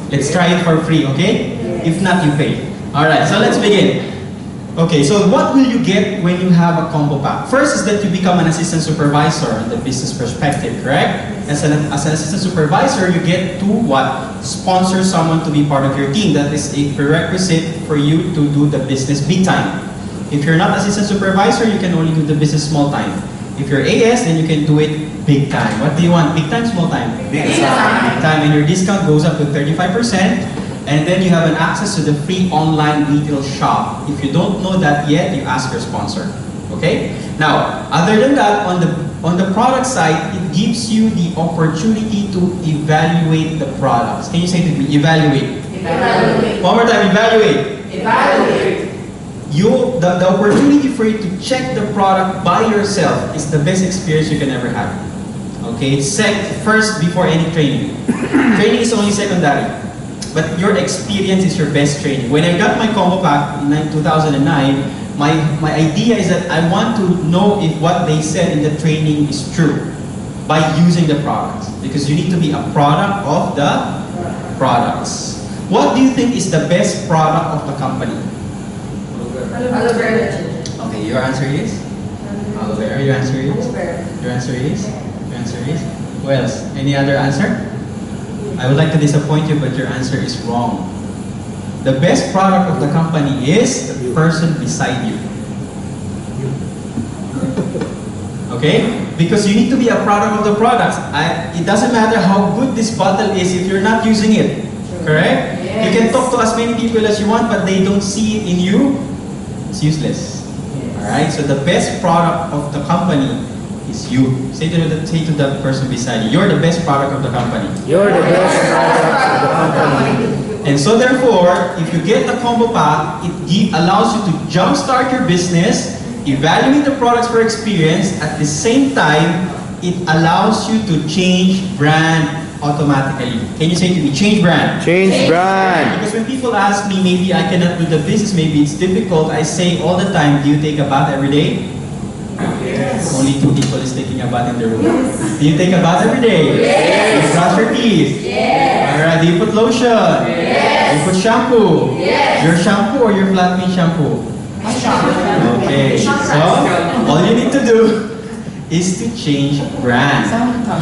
Let's try it for free, okay? If not, you pay. Alright, so let's begin. Okay, so what will you get when you have a combo pack? First is that you become an assistant supervisor in the business perspective, correct? As an assistant supervisor, you get to what? Sponsor someone to be part of your team. That is a prerequisite for you to do the business big time. If you're not assistant supervisor, you can only do the business small time. If you're AS, then you can do it big time. What do you want? Big time, small time? Big time. Big time, and your discount goes up to 35%. And then you have an access to the free online retail shop. If you don't know that yet, you ask your sponsor. Okay? Now, other than that, on the product side, it gives you the opportunity to evaluate the products. Can you say to me, evaluate? Evaluate. One more time, evaluate. Evaluate. The opportunity for you to check the product by yourself is the best experience you can ever have. Okay? It's first before any training. Training is only secondary. But your experience is your best training. When I got my combo pack in 2009, my idea is that I want to know if what they said in the training is true by using the products. Because you need to be a product of the products. What do you think is the best product of the company? Aloe vera. Okay, your answer is? Aloe vera. Your answer is? Your answer is? Your answer is? Who else? Any other answer? I would like to disappoint you, but your answer is wrong. The best product of the company is the person beside you. Okay? Because you need to be a product of the products. It doesn't matter how good this bottle is if you're not using it. Correct? Yes. You can talk to as many people as you want, but they don't see it in you. It's useless. Yes. Alright? So the best product of the company is you. Say to the person beside you, you're the best product of the company. You're the best product of the company. And so therefore, if you get the combo pack, it allows you to jumpstart your business, evaluate the products for experience. At the same time, it allows you to change brand automatically. Can you say to me, change brand? Change brand. Because when people ask me, maybe I cannot do the business, maybe it's difficult, I say all the time, do you take a bath every day? Yes. Only 2 people is taking a bath in the room. Yes. Do you take a bath every day? Yes. Do you brush your teeth? Yes. Alright, do you put lotion? Yes. Do you put shampoo? Yes. Your shampoo or your flat-made shampoo? Shampoo. Okay, so all you need to do is to change brand.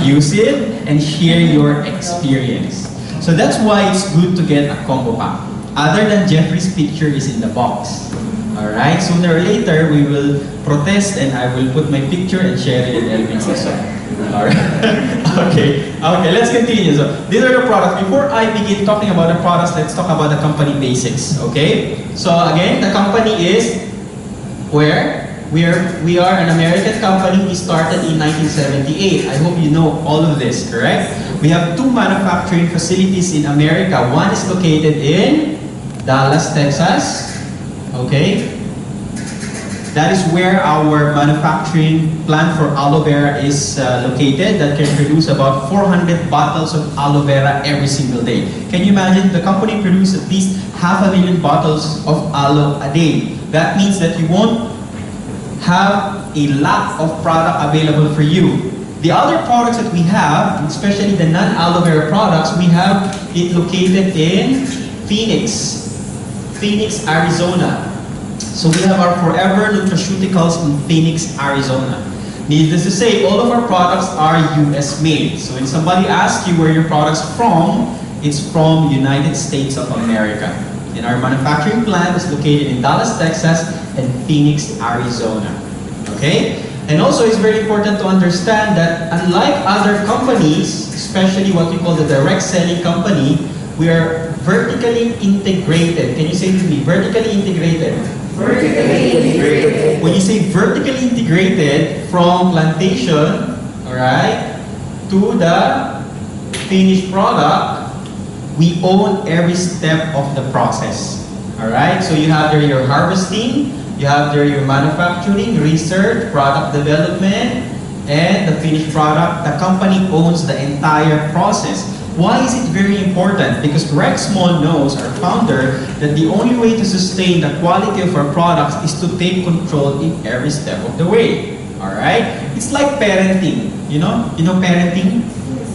Use it and share your experience. So that's why it's good to get a combo pack. Other than Jeffrey's picture is in the box. Alright, sooner or later we will protest and I will put my picture and share it in Elvin's also. Alright. Okay, let's continue. So these are the products. Before I begin talking about the products, let's talk about the company basics. Okay? So again, the company is where? We are an American company. We started in 1978. I hope you know all of this, correct? We have 2 manufacturing facilities in America. One is located in Dallas, Texas. Okay? That is where our manufacturing plant for aloe vera is located. That can produce about 400 bottles of aloe vera every single day. Can you imagine? The company produces at least 500,000 bottles of aloe a day. That means that you won't have a lot of product available for you. The other products that we have, especially the non-aloe vera products, we have it located in Phoenix, Arizona. So we have our Forever Nutraceuticals in Phoenix, Arizona. Needless to say, all of our products are US made. So when somebody asks you where your product's from, it's from United States of America. And our manufacturing plant is located in Dallas, Texas and Phoenix, Arizona. Okay? And also it's very important to understand that unlike other companies, especially what we call the direct selling company, we are vertically integrated. Can you say to me, vertically integrated? Vertically integrated. When you say vertically integrated, from plantation, alright, to the finished product, we own every step of the process. Alright, so you have there your harvesting, you have there your manufacturing, research, product development, and the finished product. The company owns the entire process. Why is it very important? Because Rex Small knows, our founder, that the only way to sustain the quality of our products is to take control in every step of the way. Alright? It's like parenting. You know parenting?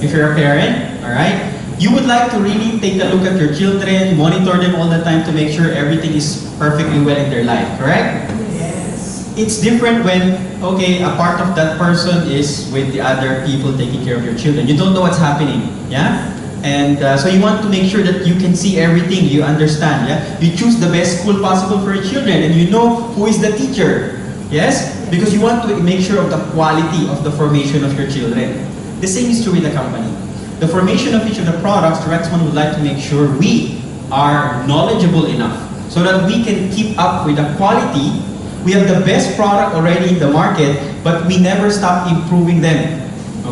If you're a parent, alright? You would like to really take a look at your children, monitor them all the time to make sure everything is perfectly well in their life, correct? Yes. It's different when, okay, a part of that person is with the other people taking care of your children. You don't know what's happening, yeah? And so you want to make sure that you can see everything, you understand, yeah? You choose the best school possible for your children and you know who is the teacher, yes? Because you want to make sure of the quality of the formation of your children. The same is true with the company. The formation of each of the products, the Rexman would like to make sure we are knowledgeable enough so that we can keep up with the quality. We have the best product already in the market, but we never stop improving them.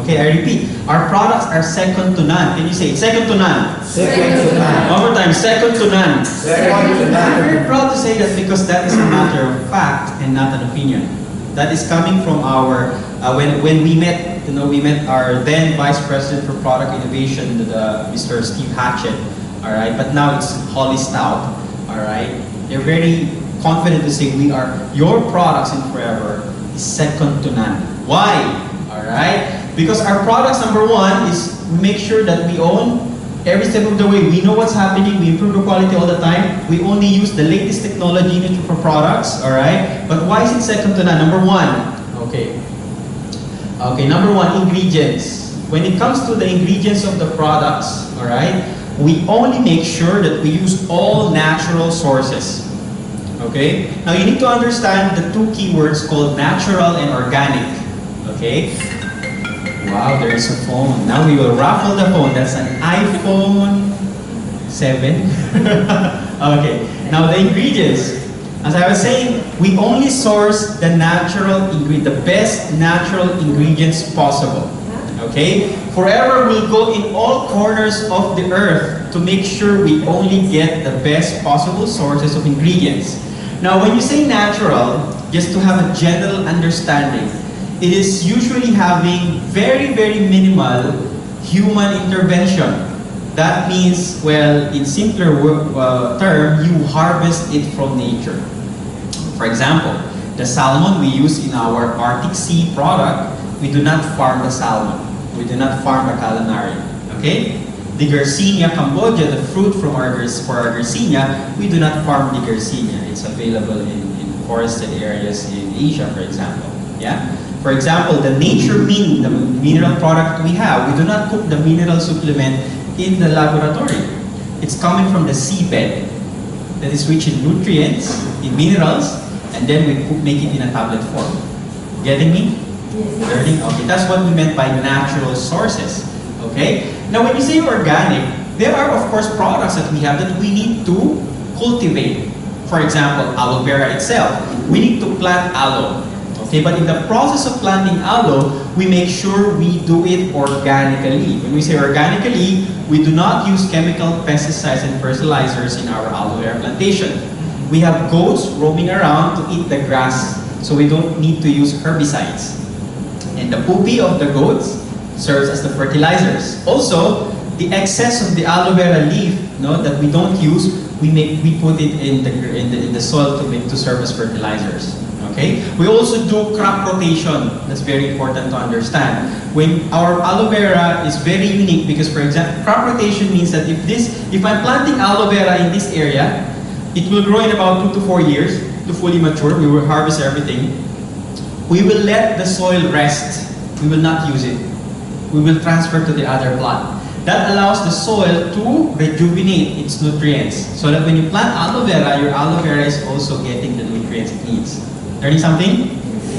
Okay, I repeat, our products are second to none. Can you say it? Second to none? Second to none. One more time, second to none. Second to I'm none. very proud to say that because that is a matter of fact and not an opinion. That is coming from our, when we met, we met our then Vice President for Product Innovation, Mr. Steve Hatchett, all right? But now it's Holly Stout, all right? They're very confident to say your products in Forever is second to none. Why? All right? Because our products, number one, is we make sure that we own every step of the way. We know what's happening. We improve the quality all the time. We only use the latest technology in for products, all right? But why is it second to none? Number one, okay. Okay, number one, ingredients. When it comes to the ingredients of the products, all right, we only make sure that we use all natural sources. Okay? Now you need to understand the two keywords called natural and organic. Okay? Wow, there is a phone. Now we will raffle the phone. That's an iPhone 7. Okay. Now the ingredients. As I was saying, we only source the natural ingredient, the best natural ingredients possible. Okay? Forever will go in all corners of the earth to make sure we only get the best possible sources of ingredients. Now when you say natural, just to have a general understanding, it is usually having very, very minimal human intervention. That means, well, in simpler term, you harvest it from nature. For example, the salmon we use in our Arctic Sea product, we do not farm the salmon. We do not farm the calamari. Okay? The Garcinia Cambodia, the fruit for our Garcinia, we do not farm the Garcinia. It's available in forested areas in Asia, for example. Yeah? For example, the Nature Min, the mineral product we have, we do not cook the mineral supplement in the laboratory. It's coming from the seabed that is rich in nutrients, in minerals, and then we make it in a tablet form. Getting me? Yes. Learning? Okay, that's what we meant by natural sources. Okay? Now when you say organic, there are of course products that we have that we need to cultivate. For example, aloe vera itself. We need to plant aloe. Okay, but in the process of planting aloe, we make sure we do it organically. When we say organically, we do not use chemical pesticides and fertilizers in our aloe vera plantation. We have goats roaming around to eat the grass, so we don't need to use herbicides. And the poopy of the goats serves as the fertilizers. Also, the excess of the aloe vera leaf, that we don't use, we put it in the soil to serve as fertilizers. Okay? We also do crop rotation. That's very important to understand. When our aloe vera is very unique because, for example, crop rotation means that if I'm planting aloe vera in this area, it will grow in about 2 to 4 years to fully mature. We will harvest everything. We will let the soil rest. We will not use it. We will transfer to the other plant. That allows the soil to rejuvenate its nutrients so that when you plant aloe vera, your aloe vera is also getting the nutrients it needs. Learning something?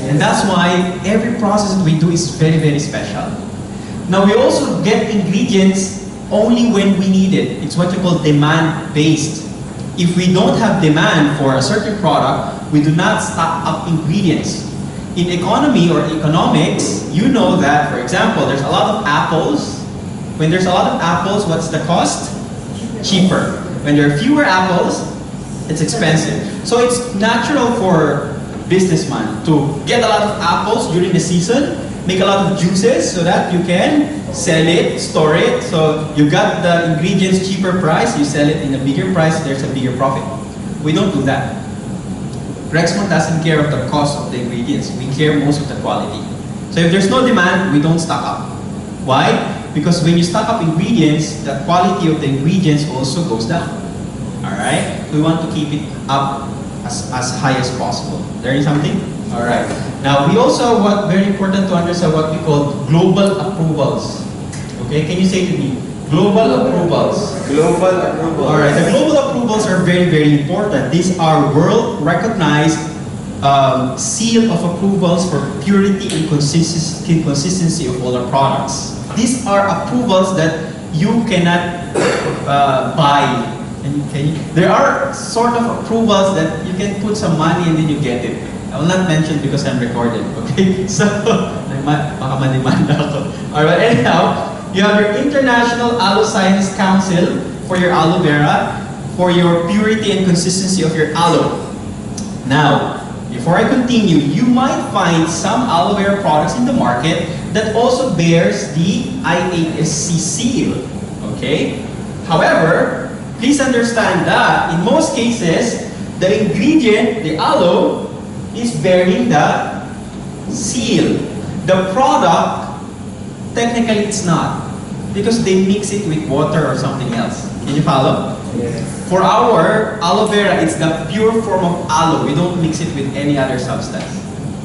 And that's why every process that we do is very, very special. Now we also get ingredients only when we need it. It's what you call demand-based. If we don't have demand for a certain product, we do not stock up ingredients. In economy or economics, you know that, for example, there's a lot of apples. When there's a lot of apples, what's the cost? Cheaper. When there are fewer apples, it's expensive. So it's natural for businessman to get a lot of apples during the season, make a lot of juices so that you can sell it, store it. So you got the ingredients cheaper price, you sell it in a bigger price, there's a bigger profit. We don't do that. Rexmont doesn't care of the cost of the ingredients. We care most of the quality. So if there's no demand, we don't stock up. Why? Because when you stock up ingredients, the quality of the ingredients also goes down. Alright? We want to keep it up as high as possible. Learning something? Alright. Now, we also want, very important to understand what we call global approvals. Okay, can you say to me? Global approvals. Global approval. Alright, the global approvals are very, very important. These are world-recognized seal of approvals for purity and consistency of all our products. These are approvals that you cannot buy. There are sort of approvals that you can put some money and then you get it. I will not mention because I'm recorded, okay? So, baka man-demanda ako. Alright, anyhow, you have your International Aloe Science Council for your aloe vera, for your purity and consistency of your aloe. Now, before I continue, you might find some aloe vera products in the market that also bears the IASC seal, okay? However, please understand that in most cases, the ingredient, the aloe, is bearing the seal. The product, technically it's not, because they mix it with water or something else. Can you follow? Yes. For our aloe vera, it's the pure form of aloe. We don't mix it with any other substance.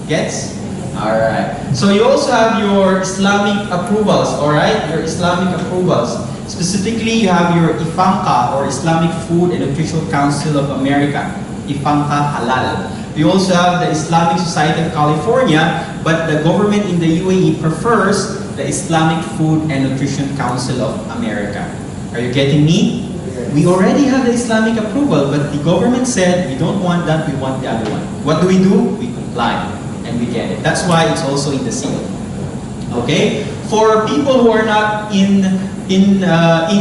Gets? Alright. So you also have your Islamic approvals, alright? Your Islamic approvals. Specifically, you have your IFANCA, or Islamic Food and Nutrition Council of America. IFANCA Halal. We also have the Islamic Society of California, but the government in the UAE prefers the Islamic Food and Nutrition Council of America. Are you getting me? Yes. We already have the Islamic approval, but the government said we don't want that, we want the other one. What do? We comply and we get it. That's why it's also in the seal. Okay? For people who are not in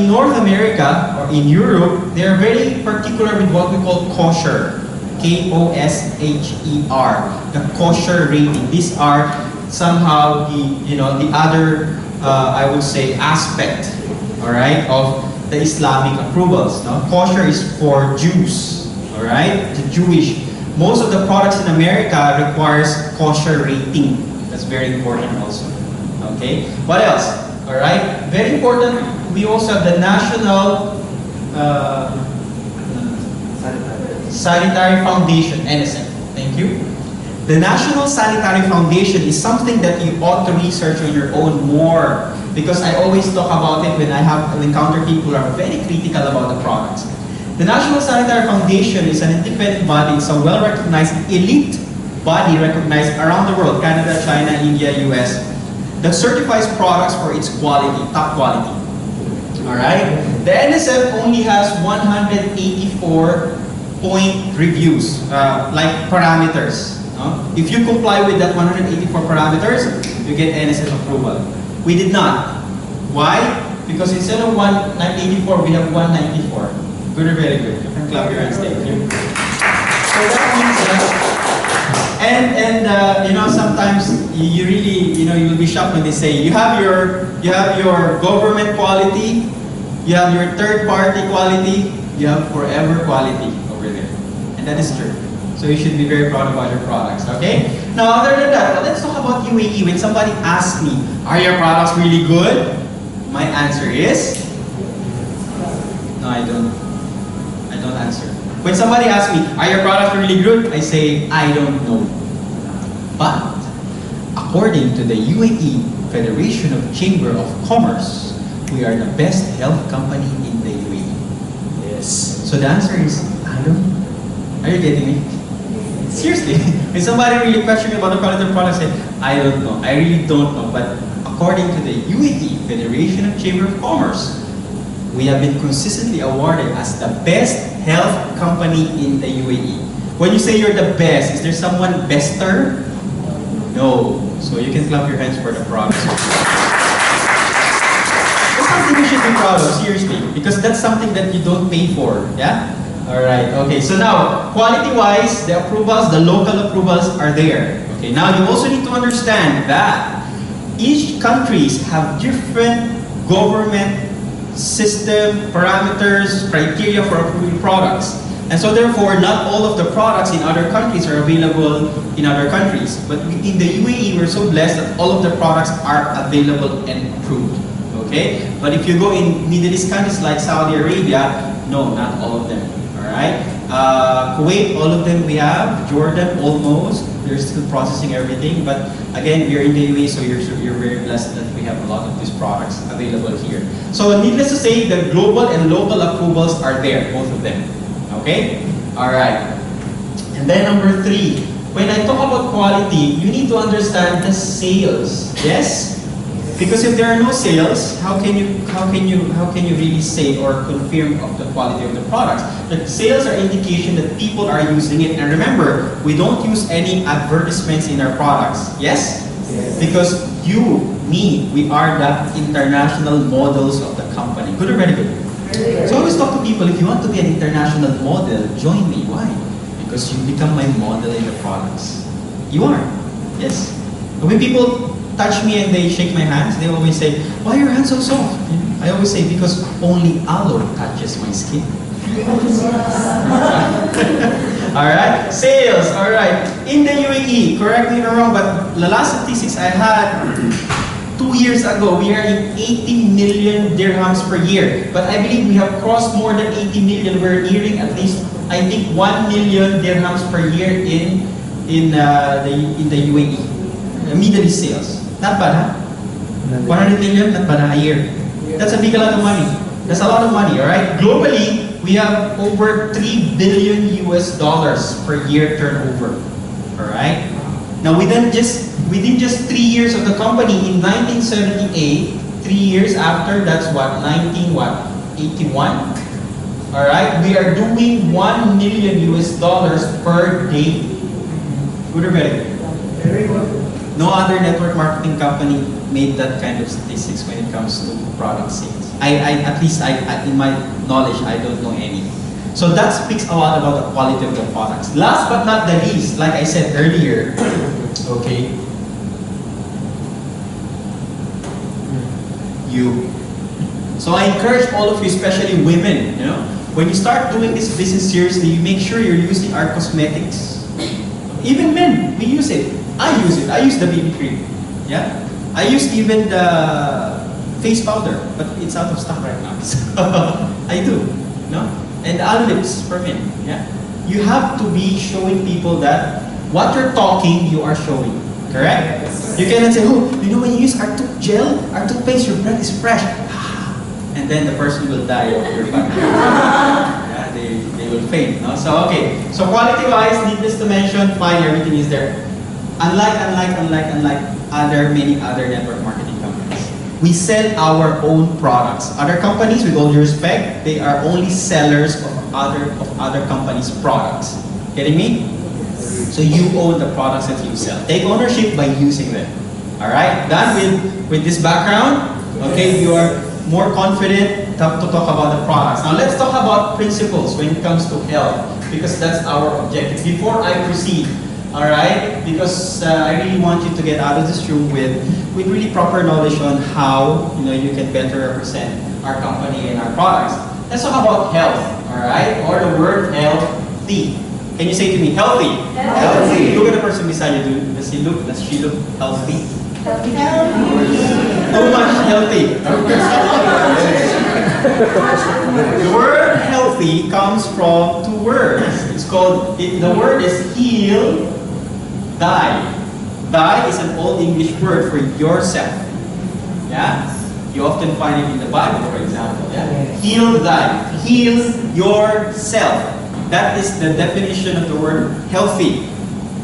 North America or in Europe, they are very particular with what we call kosher. K-O-S-H-E-R, the kosher rating. These are somehow the other, I would say, aspect, all right, of the Islamic approvals. Now, kosher is for Jews, all right, the Jewish. Most of the products in America requires kosher rating. That's very important also. Okay, what else? All right, very important. We also have the National Sanitary Foundation, NSF. Thank you. The National Sanitary Foundation is something that you ought to research on your own more, because I always talk about it when I encounter people who are very critical about the products. The National Sanitary Foundation is an independent body. It's a well-recognized elite body recognized around the world, Canada, China, India, US, that certifies products for its quality, top quality. Alright? The NSF only has 184 point reviews, like parameters. If you comply with that 184 parameters, you get NSF approval. We did not. Why? Because instead of 184, we have 194. Good or very good? You can clap your hands, thank you. So that means that, sometimes you really, you'll be shocked when they say you have your government quality, you have your third party quality, you have forever quality over there. And that is true. So you should be very proud about your products, okay? Now, other than that, let's talk about UAE. When somebody asks me, are your products really good? My answer is, no, I don't answer. When somebody asks me, are your products really good? I say, I don't know. But, according to the UAE Federation of Chamber of Commerce, we are the best health company in the UAE. Yes. So the answer is, I don't know. Are you getting me? Seriously. When somebody really questions me about the quality of the product, I say, I don't know. I really don't know. But according to the UAE Federation of Chamber of Commerce, we have been consistently awarded as the best health company in the UAE. When you say you're the best, is there someone bester? No. So you can clap your hands for the product. That's something you should be proud of, seriously. Because that's something that you don't pay for. Yeah? Alright, okay. So now, quality-wise, the approvals, the local approvals are there. Okay, now you also need to understand that each countries have different government system, parameters, criteria for approving products. And so therefore, not all of the products in other countries are available in other countries. But in the UAE, we're so blessed that all of the products are available and approved. Okay? But if you go in Middle East countries like Saudi Arabia, no, not all of them. Alright? Kuwait, all of them we have. Jordan, almost. They're still processing everything. But again, we're in the UAE, so you're very blessed that we have a lot of these products available here. So needless to say, the global and local approvals are there, both of them. Okay? Alright. And then number 3, when I talk about quality, you need to understand the sales. Yes? Because if there are no sales, how can you really say or confirm of the quality of the products? The sales are indication that people are using it. And remember, we don't use any advertisements in our products. Yes? Yes. Because you, me, we are the international models of the company. Good or very good? So I always talk to people, if you want to be an international model, join me. Why? Because you become my model in the products. You are. Yes. When people touch me and they shake my hands, they always say, why are your hands so soft? I always say, because only aloe touches my skin. Alright, sales, alright. In the UAE, correct me if I'm wrong, but the last statistics I had 2 years ago, we are in 80 million dirhams per year. But I believe we have crossed more than 80 million. We're nearing at least, I think, 1 million dirhams per year in the UAE. Middle East sales. Not bad, huh? 100 million, not bad, a year. That's a big lot of money. That's a lot of money, alright? Globally, we have over 3 billion US dollars per year turnover. Alright? Now within just 3 years of the company, in 1978, 3 years after, that's what, 81? Alright? We are doing 1 million US dollars per day. Good or bad? Very good. No other network marketing company made that kind of statistics when it comes to product sales. At least in my knowledge, I don't know any. So that speaks a lot about the quality of the products. Last but not the least, like I said earlier, okay, you. So I encourage all of you, especially women, you know, when you start doing this business seriously, you make sure you're using our cosmetics. Even men, we use it. I use it. I use the BB cream. Yeah. I use even the face powder, but it's out of stock right now. So I do. No? And aloe lips for men. Yeah. You have to be showing people that what you're talking, you are showing. Correct? Yes. You cannot say, oh, you know when you use our tooth gel, our toothpaste, your breath is fresh. And then the person will die of your back. Yeah, they will faint. No? So okay. So quality-wise, needless to mention, fine, everything is there. Unlike many other network marketing companies, we sell our own products. Other companies, with all due respect, they are only sellers of other companies' products. Getting me? So you own the products that you sell. Take ownership by using them. All right. Done with this background. Okay, you are more confident to talk about the products. Now let's talk about principles when it comes to health, because that's our objective. Before I proceed. Alright, because I really want you to get out of this room with really proper knowledge on how you can better represent our company and our products. Let's talk about health, alright, or the word healthy. Can you say to me, healthy? Healthy. Look at the person beside you. Does she look healthy? Healthy. Too much healthy. The word healthy comes from 2 words. It's called, the word is heal. Die is an old English word for yourself. Yeah? You often find it in the Bible, for example. Yeah? Heal thy. Heal yourself. That is the definition of the word healthy.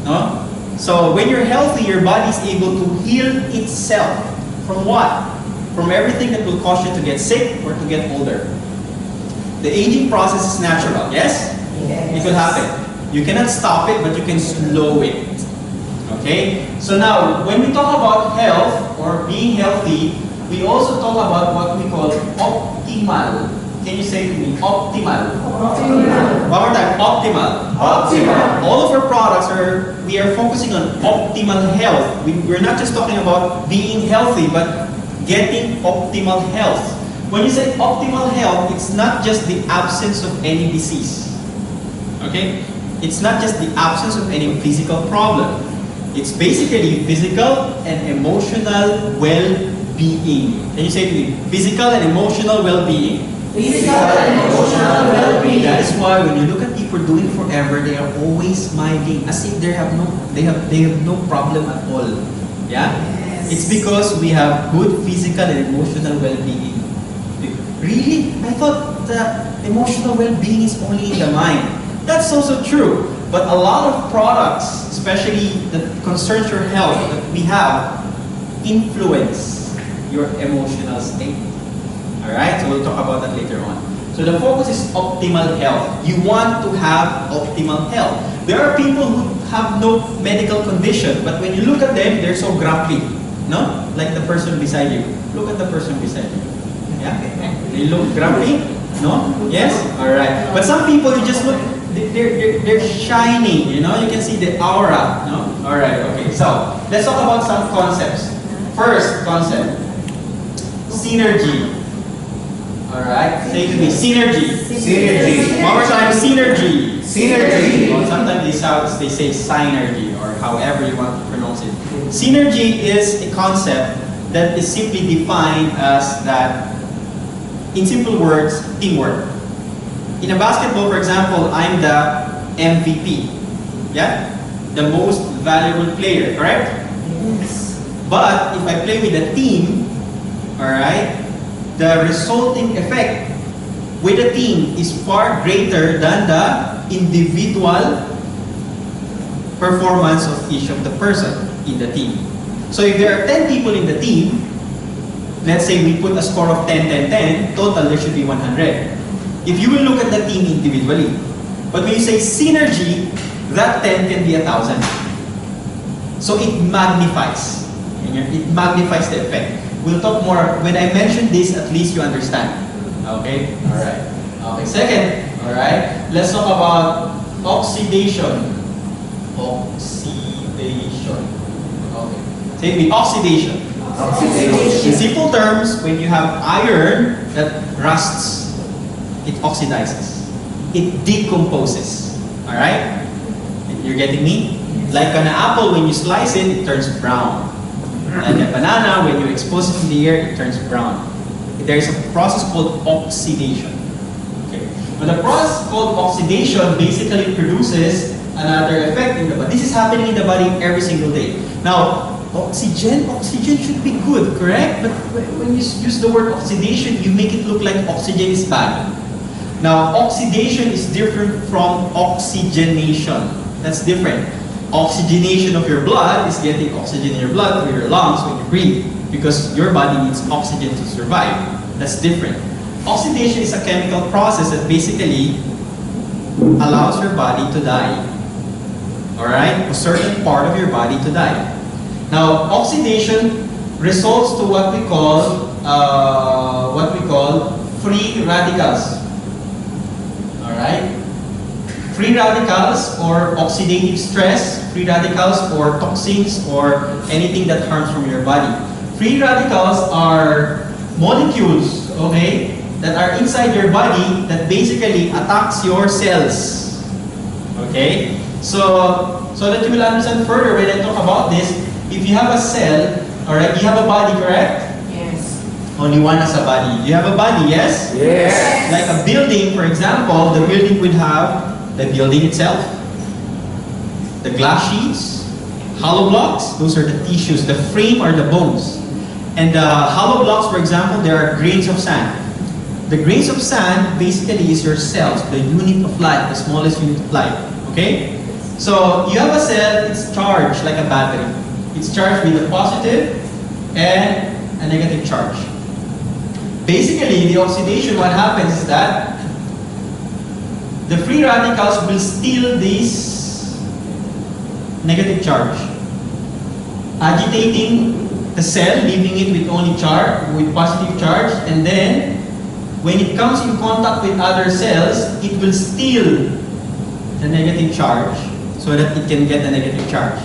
No? So when you're healthy, your body is able to heal itself. From what? From everything that will cause you to get sick or to get older. The aging process is natural, yes? It will happen. You cannot stop it, but you can slow it. Okay? So now, when we talk about health or being healthy, we also talk about what we call optimal. Can you say to me, optimal? Optimal. One more time, optimal. Optimal. All of our products we are focusing on optimal health. We're not just talking about being healthy, but getting optimal health. When you say optimal health, it's not just the absence of any disease. Okay? It's not just the absence of any physical problem. It's basically physical and emotional well-being. well-being. Can you say to me, physical and emotional well-being? Physical and emotional well-being. That is why when you look at people doing forever, they are always smiling, as if they have no problem at all. Yeah? Yes. It's because we have good physical and emotional well-being. Really? I thought that emotional well-being is only in the mind. That's also true. But a lot of products, especially that concerns your health, that we have, influence your emotional state. Alright? So we'll talk about that later on. So the focus is optimal health. You want to have optimal health. There are people who have no medical condition, but when you look at them, they're so grumpy. No? Like the person beside you. Look at the person beside you. Yeah? They look grumpy? No? Yes? Alright. But some people, you just look, they're shining, you know? You can see the aura. No? Alright, okay. So, let's talk about some concepts. First concept, synergy. Alright? Say to me, synergy. Synergy. One more time, synergy. Synergy. Well, sometimes they say synergy, or however you want to pronounce it. Synergy is a concept that is simply defined as that, in simple words, teamwork. In a basketball, for example, I'm the MVP. Yeah? The most valuable player, correct? Yes. But if I play with a team, alright, the resulting effect with a team is far greater than the individual performance of each of the person in the team. So if there are 10 people in the team, let's say we put a score of 10, 10, 10, total there should be 100. If you will look at the team individually, but when you say synergy, that 10 can be 1,000. So it magnifies. It magnifies the effect. We'll talk more. When I mention this, at least you understand. Okay? Alright. Okay, second, alright, let's talk about oxidation. Oxidation. Okay. Say with me, oxidation. In simple terms, when you have iron that rusts, it oxidizes. It decomposes. Alright? You're getting me? Like an apple, when you slice it, it turns brown. Like a banana, when you expose it in the air, it turns brown. There is a process called oxidation. Okay. But the process called oxidation basically produces another effect in the body. This is happening in the body every single day. Now, oxygen should be good, correct? But when you use the word oxidation, you make it look like oxygen is bad. Now, oxidation is different from oxygenation. That's different. Oxygenation of your blood is getting oxygen in your blood through your lungs when you breathe, because your body needs oxygen to survive. That's different. Oxidation is a chemical process that basically allows your body to die. Alright? A certain part of your body to die. Now, oxidation results to what we call free radicals. Alright? Free radicals or oxidative stress, free radicals or toxins or anything that harms from your body. Free radicals are molecules, okay, that are inside your body that basically attacks your cells. Okay? So that you will understand further when I talk about this, if you have a cell, alright, you have a body, correct? Yes. Only one has a body. You have a body, yes? Yes. Like a building, for example, the building would have the building itself, the glass sheets, hollow blocks, those are the tissues, the frame are the bones. And the hollow blocks, for example, there are grains of sand. The grains of sand basically is your cells, the unit of life, the smallest unit of life. Okay? So you have a cell, it's charged like a battery. It's charged with a positive and a negative charge. Basically, the oxidation, what happens is that the free radicals will steal this negative charge, agitating the cell, leaving it with only with positive charge, and then when it comes in contact with other cells, it will steal the negative charge so that it can get the negative charge.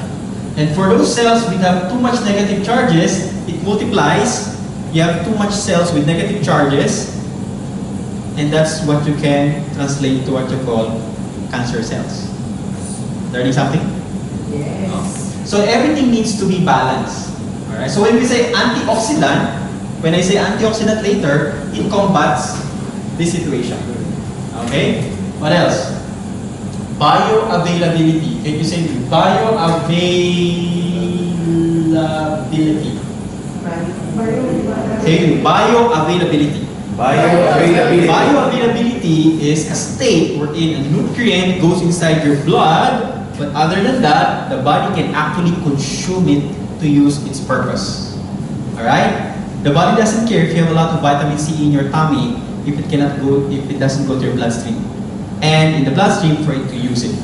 And for those cells which have too much negative charges, it multiplies. You have too much cells with negative charges, and that's what you can translate to what you call cancer cells. Learning something? Yes. So everything needs to be balanced. Alright? So when we say antioxidant, When I say antioxidant later, it combats this situation. Okay? What else? Bioavailability. Can you say bioavailability? Okay, bioavailability. Bioavailability. Bioavailability is a state wherein a nutrient goes inside your blood, but other than that, the body can actually consume it to use its purpose. Alright? The body doesn't care if you have a lot of vitamin C in your tummy if it doesn't go to your bloodstream. And in the bloodstream for it to use it.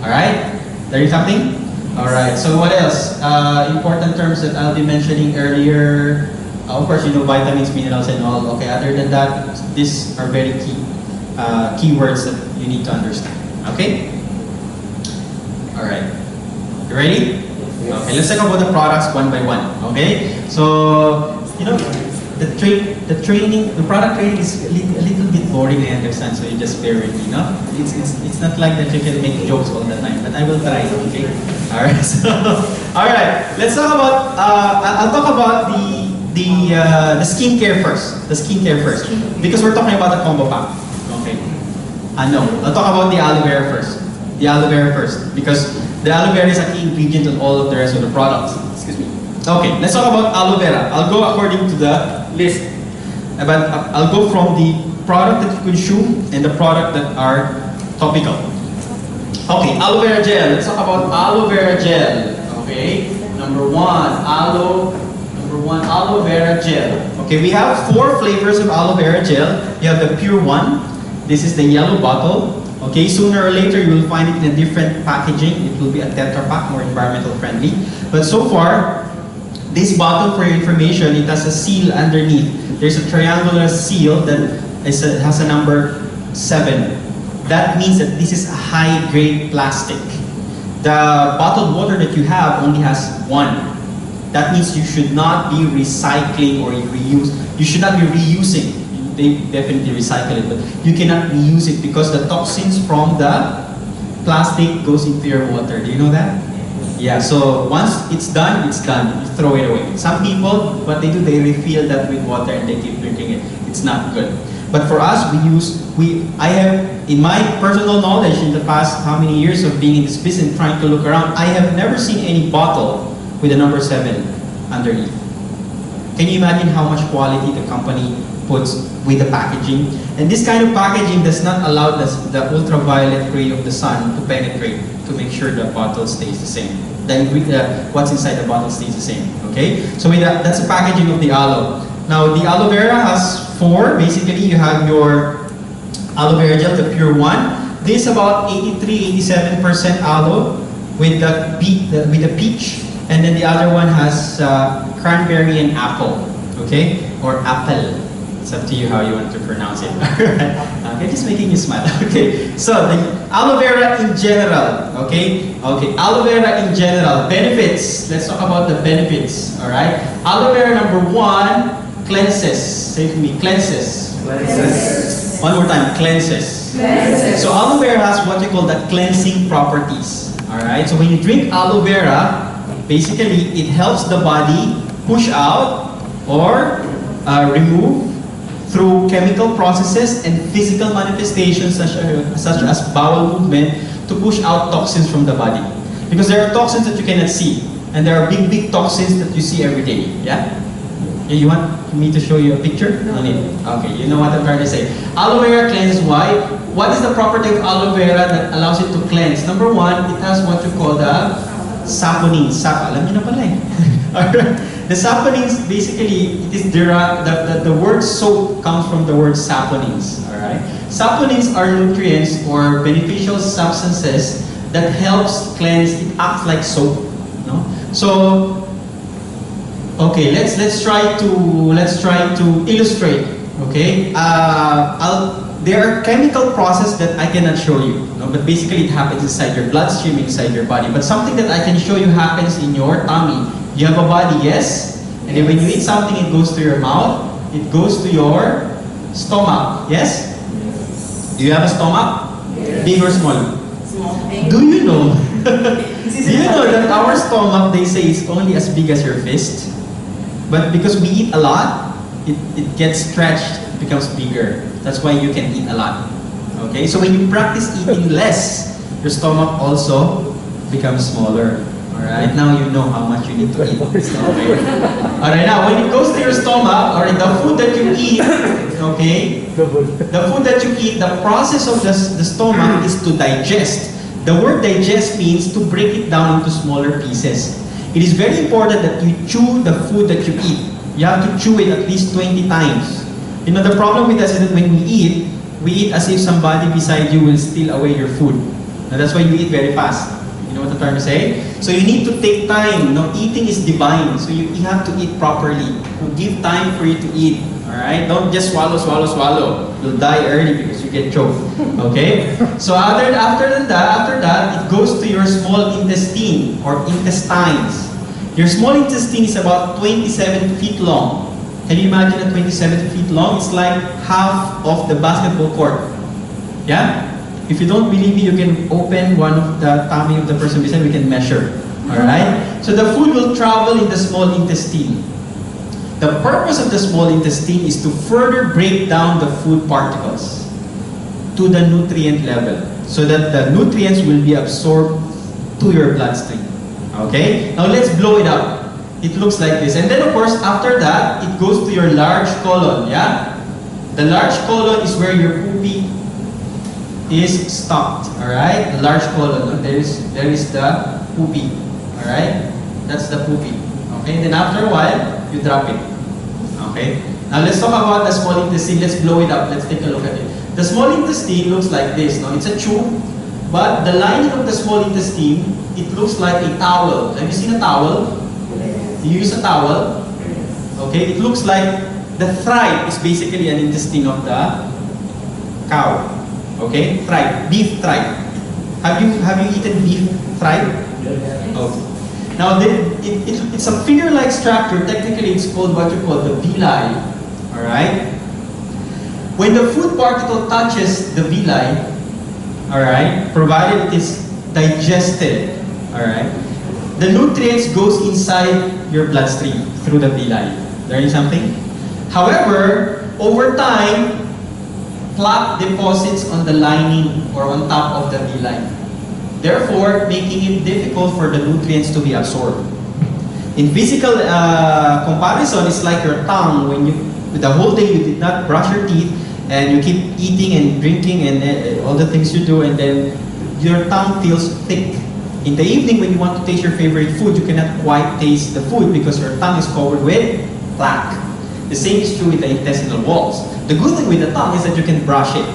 Alright? Learning something? Alright, so what else? Important terms that I'll be mentioning earlier. Of course, you know vitamins, minerals, and all. Okay, other than that, these are very keywords that you need to understand. Okay? Alright. You ready? Okay, let's talk about the products one by one. Okay? So, you know, the product training is a little bit boring, I understand, so you just bear with me, no? It's not like that you can make jokes all the time, but I will try, okay? Alright, so, alright, let's talk about, I'll talk about the skincare first. The skincare first. Because we're talking about the combo pack. Okay? No, I'll talk about the aloe vera first. The aloe vera first. Because the aloe vera is a key ingredient in all of the rest of the products. Excuse me. Okay, let's talk about aloe vera. I'll go according to the list. But I'll go from the product that you consume and the product that are topical. Okay, aloe vera gel. Let's talk about aloe vera gel. Okay, number one, aloe vera gel. Okay, we have 4 flavors of aloe vera gel. You have the pure one. This is the yellow bottle. Okay, sooner or later you will find it in a different packaging. It will be a Tetra Pak, more environmental friendly. But so far, this bottle, for your information, it has a seal underneath. There's a triangular seal that has a number 7. That means that this is a high-grade plastic. The bottled water that you have only has 1. That means you should not be recycling or reuse. You should not be reusing. They definitely recycle it, but you cannot reuse it because the toxins from the plastic goes into your water. Do you know that? Yeah, so once it's done, it's done. You throw it away. Some people, what they do, they refill that with water and they keep drinking it. It's not good. But for us, I have, in my personal knowledge in the past how many years of being in this business, trying to look around, I have never seen any bottle with a number 7 underneath. Can you imagine how much quality the company puts with the packaging? And this kind of packaging does not allow the ultraviolet ray of the sun to penetrate to make sure the bottle stays the same. What's inside the bottle stays the same. Okay? So that's the packaging of the aloe. Now the aloe vera has 4. Basically, you have your aloe vera gel, the pure one. This is about 83-87% aloe with the peach. And then the other one has cranberry and apple, okay? Or apple. It's up to you how you want to pronounce it. Okay, just making you smile. Okay, so the aloe vera in general, okay? Okay, aloe vera in general. Benefits. Let's talk about the benefits, all right? Aloe vera number 1, cleanses. Say to me, cleanses. Cleanses. One more time, cleanses. Cleanses. So aloe vera has what we call the cleansing properties, all right? So when you drink aloe vera, basically, it helps the body push out or remove through chemical processes and physical manifestations such as bowel movement to push out toxins from the body. Because there are toxins that you cannot see, and there are big toxins that you see every day. Yeah? You want me to show you a picture? No need. Okay, you know what I'm trying to say. Aloe vera cleanses. Why? What is the property of aloe vera that allows it to cleanse? Number 1, it has what you call the saponins. Alam niyo na pala eh. The saponins, basically, it is the word soap comes from the word saponins. Alright? Saponins are nutrients or beneficial substances that helps cleanse. It acts like soap. No? So, okay, let's try to illustrate. Okay? There are chemical processes that I cannot show you, no? But basically it happens inside your bloodstream, inside your body. But something that I can show you happens in your tummy. You have a body, yes? And then when you eat something, it goes to your mouth, it goes to your stomach, yes? Do you have a stomach? Yes. Big or small? Small. Do you know? Do you know that our stomach, they say, is only as big as your fist? But because we eat a lot, it gets stretched, it becomes bigger. That's why you can eat a lot. Okay, so when you practice eating less, your stomach also becomes smaller. Alright, now you know how much you need to eat. Okay. Alright, now when it goes to your stomach, or the food that you eat, okay, the food that you eat, the process of the stomach is to digest. The word digest means to break it down into smaller pieces. It is very important that you chew the food that you eat. You have to chew it at least 20 times. You know, the problem with us is that when we eat as if somebody beside you will steal away your food. And that's why you eat very fast. You know what I'm trying to say? So you need to take time. No, eating is divine. So you have to eat properly. Give time for you to eat. Alright? Don't just swallow, swallow, swallow. You'll die early because you get choked. Okay? So after that, it goes to your small intestine or intestines. Your small intestine is about 27 feet long. Can you imagine a 27 feet long? It's like half of the basketball court. Yeah? If you don't believe me, you can open one of the tummy of the person beside, we can measure. Alright? So the food will travel in the small intestine. The purpose of the small intestine is to further break down the food particles to the nutrient level so that the nutrients will be absorbed to your bloodstream. Okay? Now let's blow it up. It looks like this. And then of course, after that, it goes to your large colon. Yeah? The large colon is where your poopy is stopped. Alright? The large colon. There is the poopy. Alright? That's the poopy. Okay? Then after a while, you drop it. Okay? Now let's talk about the small intestine. Let's blow it up. Let's take a look at it. The small intestine looks like this. No? It's a tube. But the lining of the small intestine, it looks like a towel. Have you seen a towel? You use a towel. Okay? It looks like the thigh is basically an intestine of the cow. Okay? Thigh. Beef thigh. Have you eaten beef thigh? Okay. Now, it's a finger-like structure. Technically, it's called what you call the villi. Alright? When the food particle touches the villi, alright, provided it is digested, alright, the nutrients goes inside your bloodstream through the villi. Learning something? However, over time, plaque deposits on the lining or on top of the villi. Therefore, making it difficult for the nutrients to be absorbed. In physical comparison, it's like your tongue. When the whole day you did not brush your teeth and you keep eating and drinking and all the things you do, and then your tongue feels thick. In the evening, when you want to taste your favorite food, you cannot quite taste the food because your tongue is covered with plaque. The same is true with the intestinal walls. The good thing with the tongue is that you can brush it.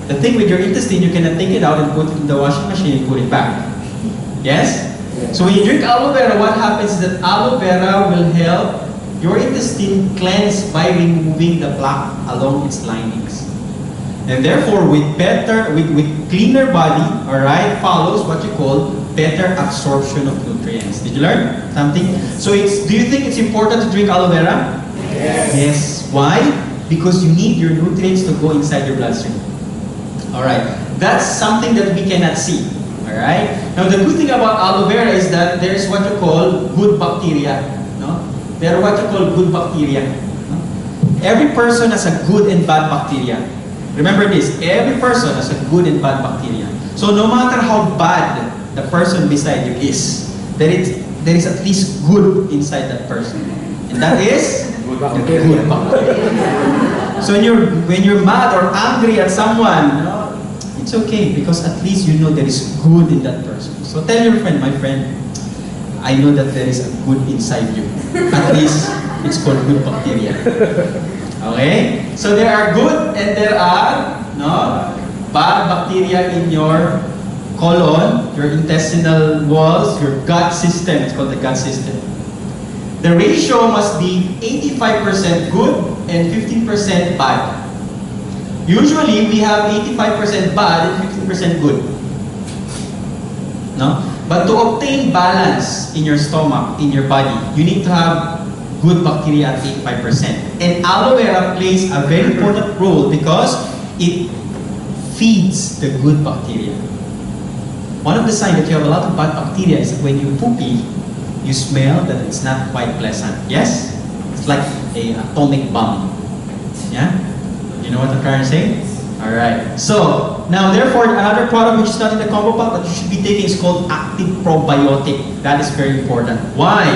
The thing with your intestine, you cannot take it out and put it in the washing machine and put it back. Yes? So when you drink aloe vera, what happens is that aloe vera will help your intestine cleanse by removing the plaque along its linings. And therefore, with cleaner body, alright, follows what you call better absorption of nutrients. Did you learn something? So do you think it's important to drink aloe vera? Yes. Yes. Why? Because you need your nutrients to go inside your bloodstream. Alright, that's something that we cannot see. Alright? Now the good thing about aloe vera is that there is what you call good bacteria. No? There are what you call good bacteria. No? Every person has a good and bad bacteria. Remember this, every person has a good and bad bacteria. So no matter how bad the person beside you is, there is at least good inside that person. And that is good bacteria. So when you're mad or angry at someone, it's okay because at least you know there is good in that person. So tell your friend, my friend, I know that there is a good inside you. At least it's called good bacteria. Okay? So there are good and there are bad bacteria in your colon, your intestinal walls, your gut system. It's called the gut system. The ratio must be 85% good and 15% bad. Usually, we have 85% bad and 15% good. No? But to obtain balance in your stomach, in your body, you need to have good bacteria at 85%. And aloe vera plays a very important role because it feeds the good bacteria. One of the signs that you have a lot of bad bacteria is that when you poopy, you smell that it's not quite pleasant. Yes? It's like a atomic bomb. Yeah? You know what I'm trying to say? Alright. So, now therefore, another product which is not in the combo pack but you should be taking is called active probiotic. That is very important. Why?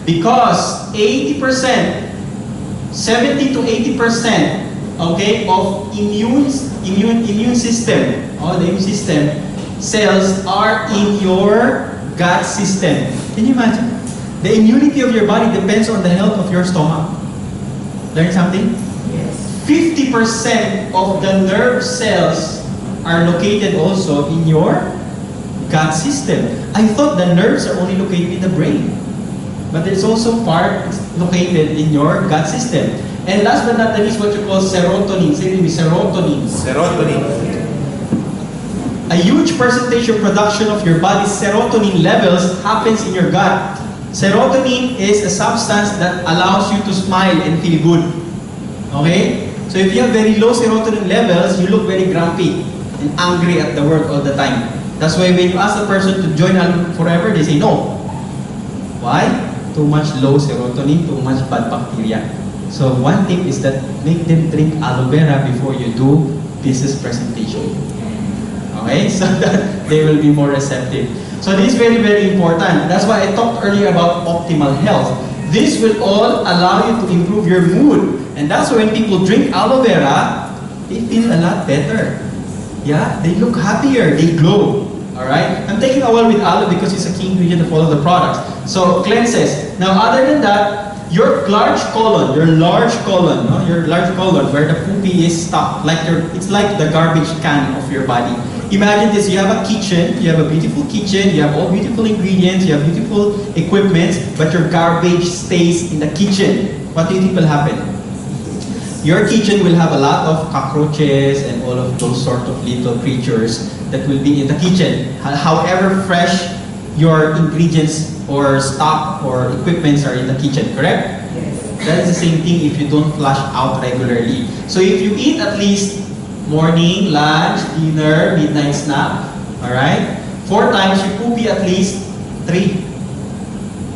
Because 80%, 70 to 80%, okay, of immune system, the immune system cells are in your gut system. Can you imagine? The immunity of your body depends on the health of your stomach. Learn something? Yes. 50% of the nerve cells are located also in your gut system. I thought the nerves are only located in the brain. But there's also part located in your gut system. And last but not least, what you call serotonin. Say it with me, serotonin. Serotonin. A huge percentage of production of your body's serotonin levels happens in your gut. Serotonin is a substance that allows you to smile and feel good. Okay? So if you have very low serotonin levels, you look very grumpy and angry at the world all the time. That's why when you ask a person to join Forever, they say no. Why? Too much low serotonin, too much bad bacteria. So one tip is that make them drink aloe vera before you do business presentation. Okay? So that they will be more receptive. So this is very, very important. That's why I talked earlier about optimal health. This will all allow you to improve your mood. And that's why when people drink aloe vera, they feel a lot better. Yeah? They look happier, they glow. Alright? I'm taking a while with aloe because it's a key ingredient of all of the products. So cleanses. Now other than that, your large colon, where the poopy is stuck, it's like the garbage can of your body. Imagine this, you have a kitchen, you have a beautiful kitchen, you have all beautiful ingredients, you have beautiful equipment, but your garbage stays in the kitchen. What do you think will happen? Your kitchen will have a lot of cockroaches and all of those sort of little creatures that will be in the kitchen. However fresh your ingredients or stock or equipments are in the kitchen, correct? Yes. That is the same thing if you don't flush out regularly. So if you eat at least morning, lunch, dinner, midnight snack, alright? 4 times, you poopy at least 3.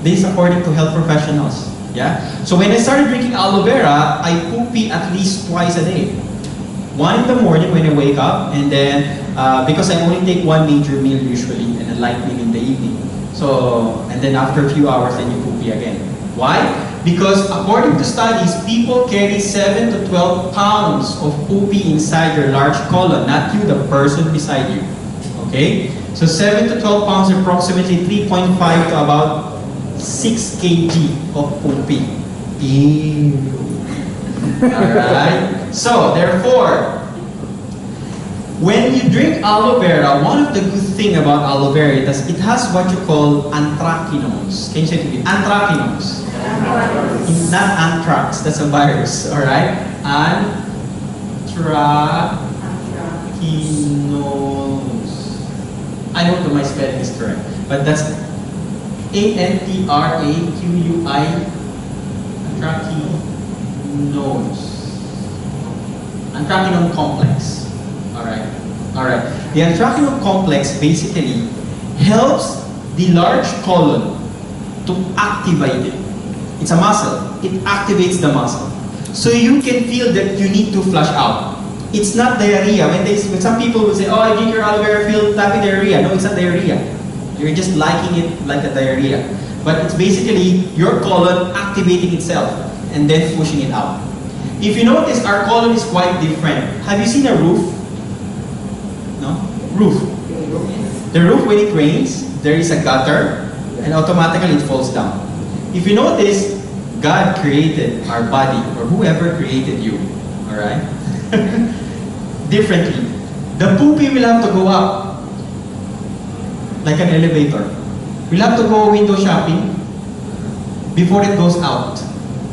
This is according to health professionals. Yeah? So when I started drinking aloe vera, I poopy at least twice a day. 1 in the morning when I wake up, and then because I only take 1 major meal usually and a light meal in the evening. So, and then after a few hours, then you poopy again. Why? Because according to studies, people carry 7 to 12 pounds of poopy inside your large colon, not you, the person beside you. Okay? So 7 to 12 pounds, approximately 3.5 to about 6 kg of poopy. Ew. Alright? So, therefore, when you drink aloe vera, one of the good things about aloe vera is it has what you call anthracnose. Can you say it to me? Anthracnose. Not anthrax, that's a virus, alright? Anthracnose. I hope that my spelling is correct, but that's A-N-T-R-A-Q-U-I, anthracnose. Anthracnose complex. Alright. Alright. The anthracnose complex basically helps the large colon to activate it. It's a muscle. It activates the muscle. So you can feel that you need to flush out. It's not diarrhea. When some people will say, oh, I drink your aloe vera, feel type of diarrhea. No, it's not diarrhea. You're just liking it like a diarrhea. But it's basically your colon activating itself and then pushing it out. If you notice, our colon is quite different. Have you seen a roof? No? Roof. The roof, when it rains, there is a gutter and automatically it falls down. If you notice, God created our body, or whoever created you, alright? Differently. The poopy will have to go up, like an elevator. We'll have to go window shopping before it goes out.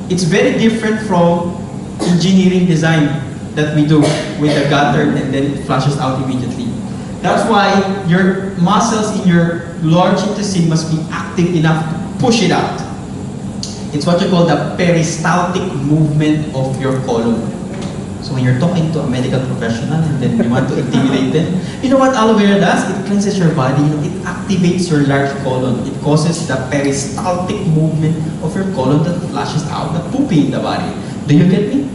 It's very different from engineering design that we do with the gutter and then it flushes out immediately. That's why your muscles in your large intestine must be active enough to push it out. It's what you call the peristaltic movement of your colon. So when you're talking to a medical professional and then you want to intimidate them, You know what aloe vera does? It cleanses your body. It activates your large colon. It causes the peristaltic movement of your colon that flushes out the poopy in the body. Do you get me?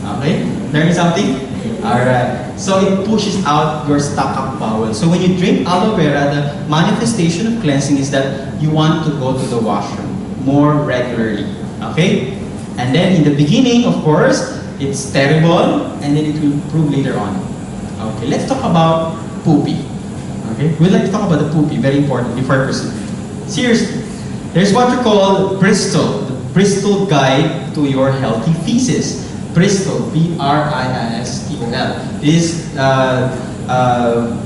Okay, learning something? Alright, so it pushes out your stuck-up bowel. So when you drink aloe vera, the manifestation of cleansing is that you want to go to the washroom more regularly. Okay? And then in the beginning, of course, it's terrible, and then it will improve later on. Okay, let's talk about poopy. Okay, we'd like to talk about the poopy, very important, before I proceed. Seriously, there's what you call Bristol, the Bristol Guide to Your Healthy Feces. Bristol, B-R-I-S-T-O-L, is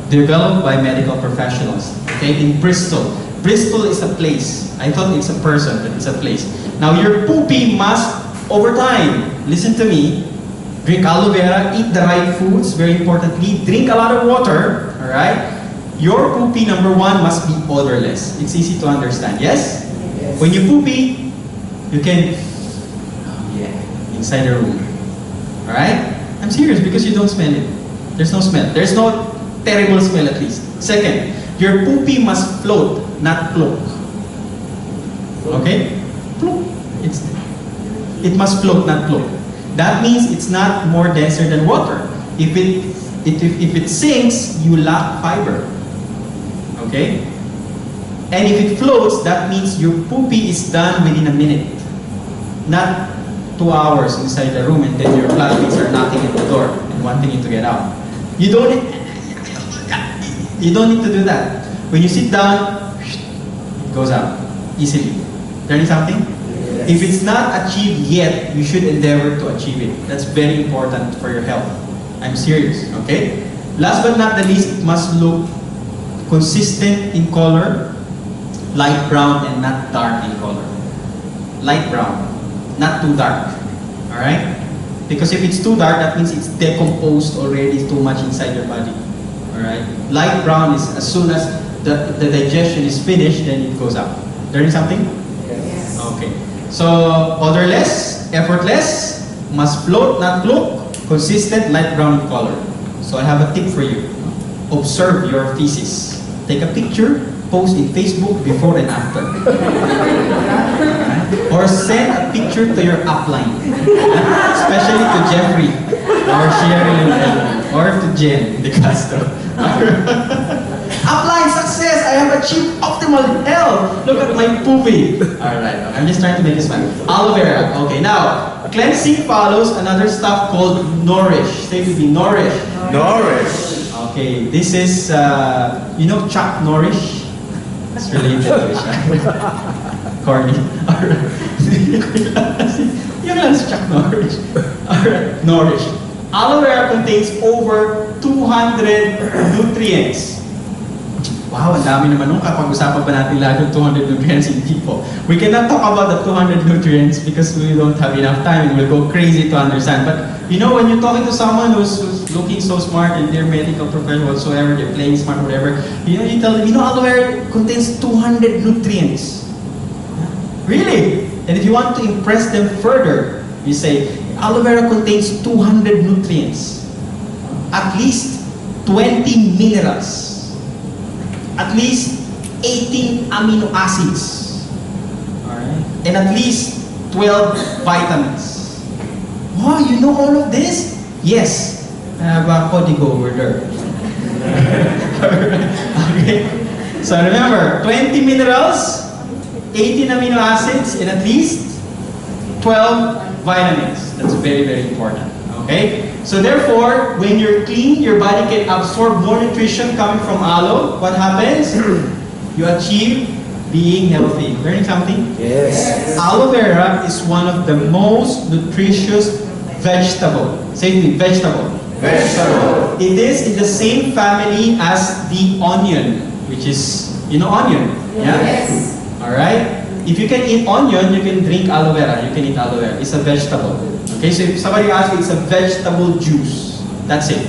developed by medical professionals. Okay, in Bristol. Bristol is a place. I thought it's a person, but it's a place. Now your poopy must, over time, listen to me, drink aloe vera, eat the right foods, very importantly, drink a lot of water, alright? Your poopy, number one, must be odorless. It's easy to understand, yes? Yes. When you poopy, you can, inside the room. Alright? I'm serious because you don't smell it. There's no smell. There's no terrible smell at least. Second, your poopy must float, not float. Okay? Float. It must float, not float. That means it's not more denser than water. If it sinks, you lack fiber. Okay? And if it floats, that means your poopy is done within a minute. Not 2 hours inside the room and then your flatmates are knocking at the door and wanting you to get out. You don't need to do that. When you sit down, it goes out easily. Learning something? Yes. If it's not achieved yet, you should endeavor to achieve it. That's very important for your health. I'm serious, okay? Last but not the least, it must look consistent in color, light brown and not dark in color. Light brown, not too dark, alright? Because if it's too dark, that means it's decomposed already too much inside your body, alright? Light brown is as soon as the digestion is finished, then it goes out. Learning something? Yes. Okay. So, odorless, effortless, must float, not float, consistent, light brown in color. So I have a tip for you. Observe your feces. Take a picture, post in Facebook before and after. Or send a picture to your upline. Especially to Jeffrey, or Cheryl, or to Jen, the custom. Upline success! I have achieved optimal health! Look at my poopy! Alright, I'm just trying to make this fun. Aloe vera. Okay, now, cleansing follows another stuff called nourish. Say with me, nourish. Nourish. Okay, this is, you know Chuck Norris? It's related to it. Corny. Alright. Yung lang si Chuck Norris. Alright, nourish. Aloe vera contains over 200 nutrients. Wow, ang dami naman nung kapag-usapan pa natin lahat yung 200 nutrients in people. We cannot talk about the 200 nutrients because we don't have enough time and we'll go crazy to understand. But you know, when you're talking to someone who's looking so smart and they're medical professional whatsoever, they're playing smart, whatever, you know, you tell them, you know, aloe vera contains 200 nutrients. Really? And if you want to impress them further, you say, aloe vera contains 200 nutrients. At least 20 minerals. At least 18 amino acids, alright, and at least 12 vitamins. Wow, you know all of this? Yes, I have a código over there. Okay, so remember, 20 minerals, 18 amino acids, and at least 12 vitamins. That's very, very important. Okay? So therefore, when you're clean, your body can absorb more nutrition coming from aloe. What happens? You achieve being healthy. Learning something? Yes. Aloe vera is one of the most nutritious vegetable. Say it with vegetable. Vegetable. It is in the same family as the onion, which is, you know, onion. Yeah? Yes. Alright? If you can eat onion, you can drink aloe vera. You can eat aloe vera. It's a vegetable. Okay, so if somebody asks you, it's a vegetable juice. That's it.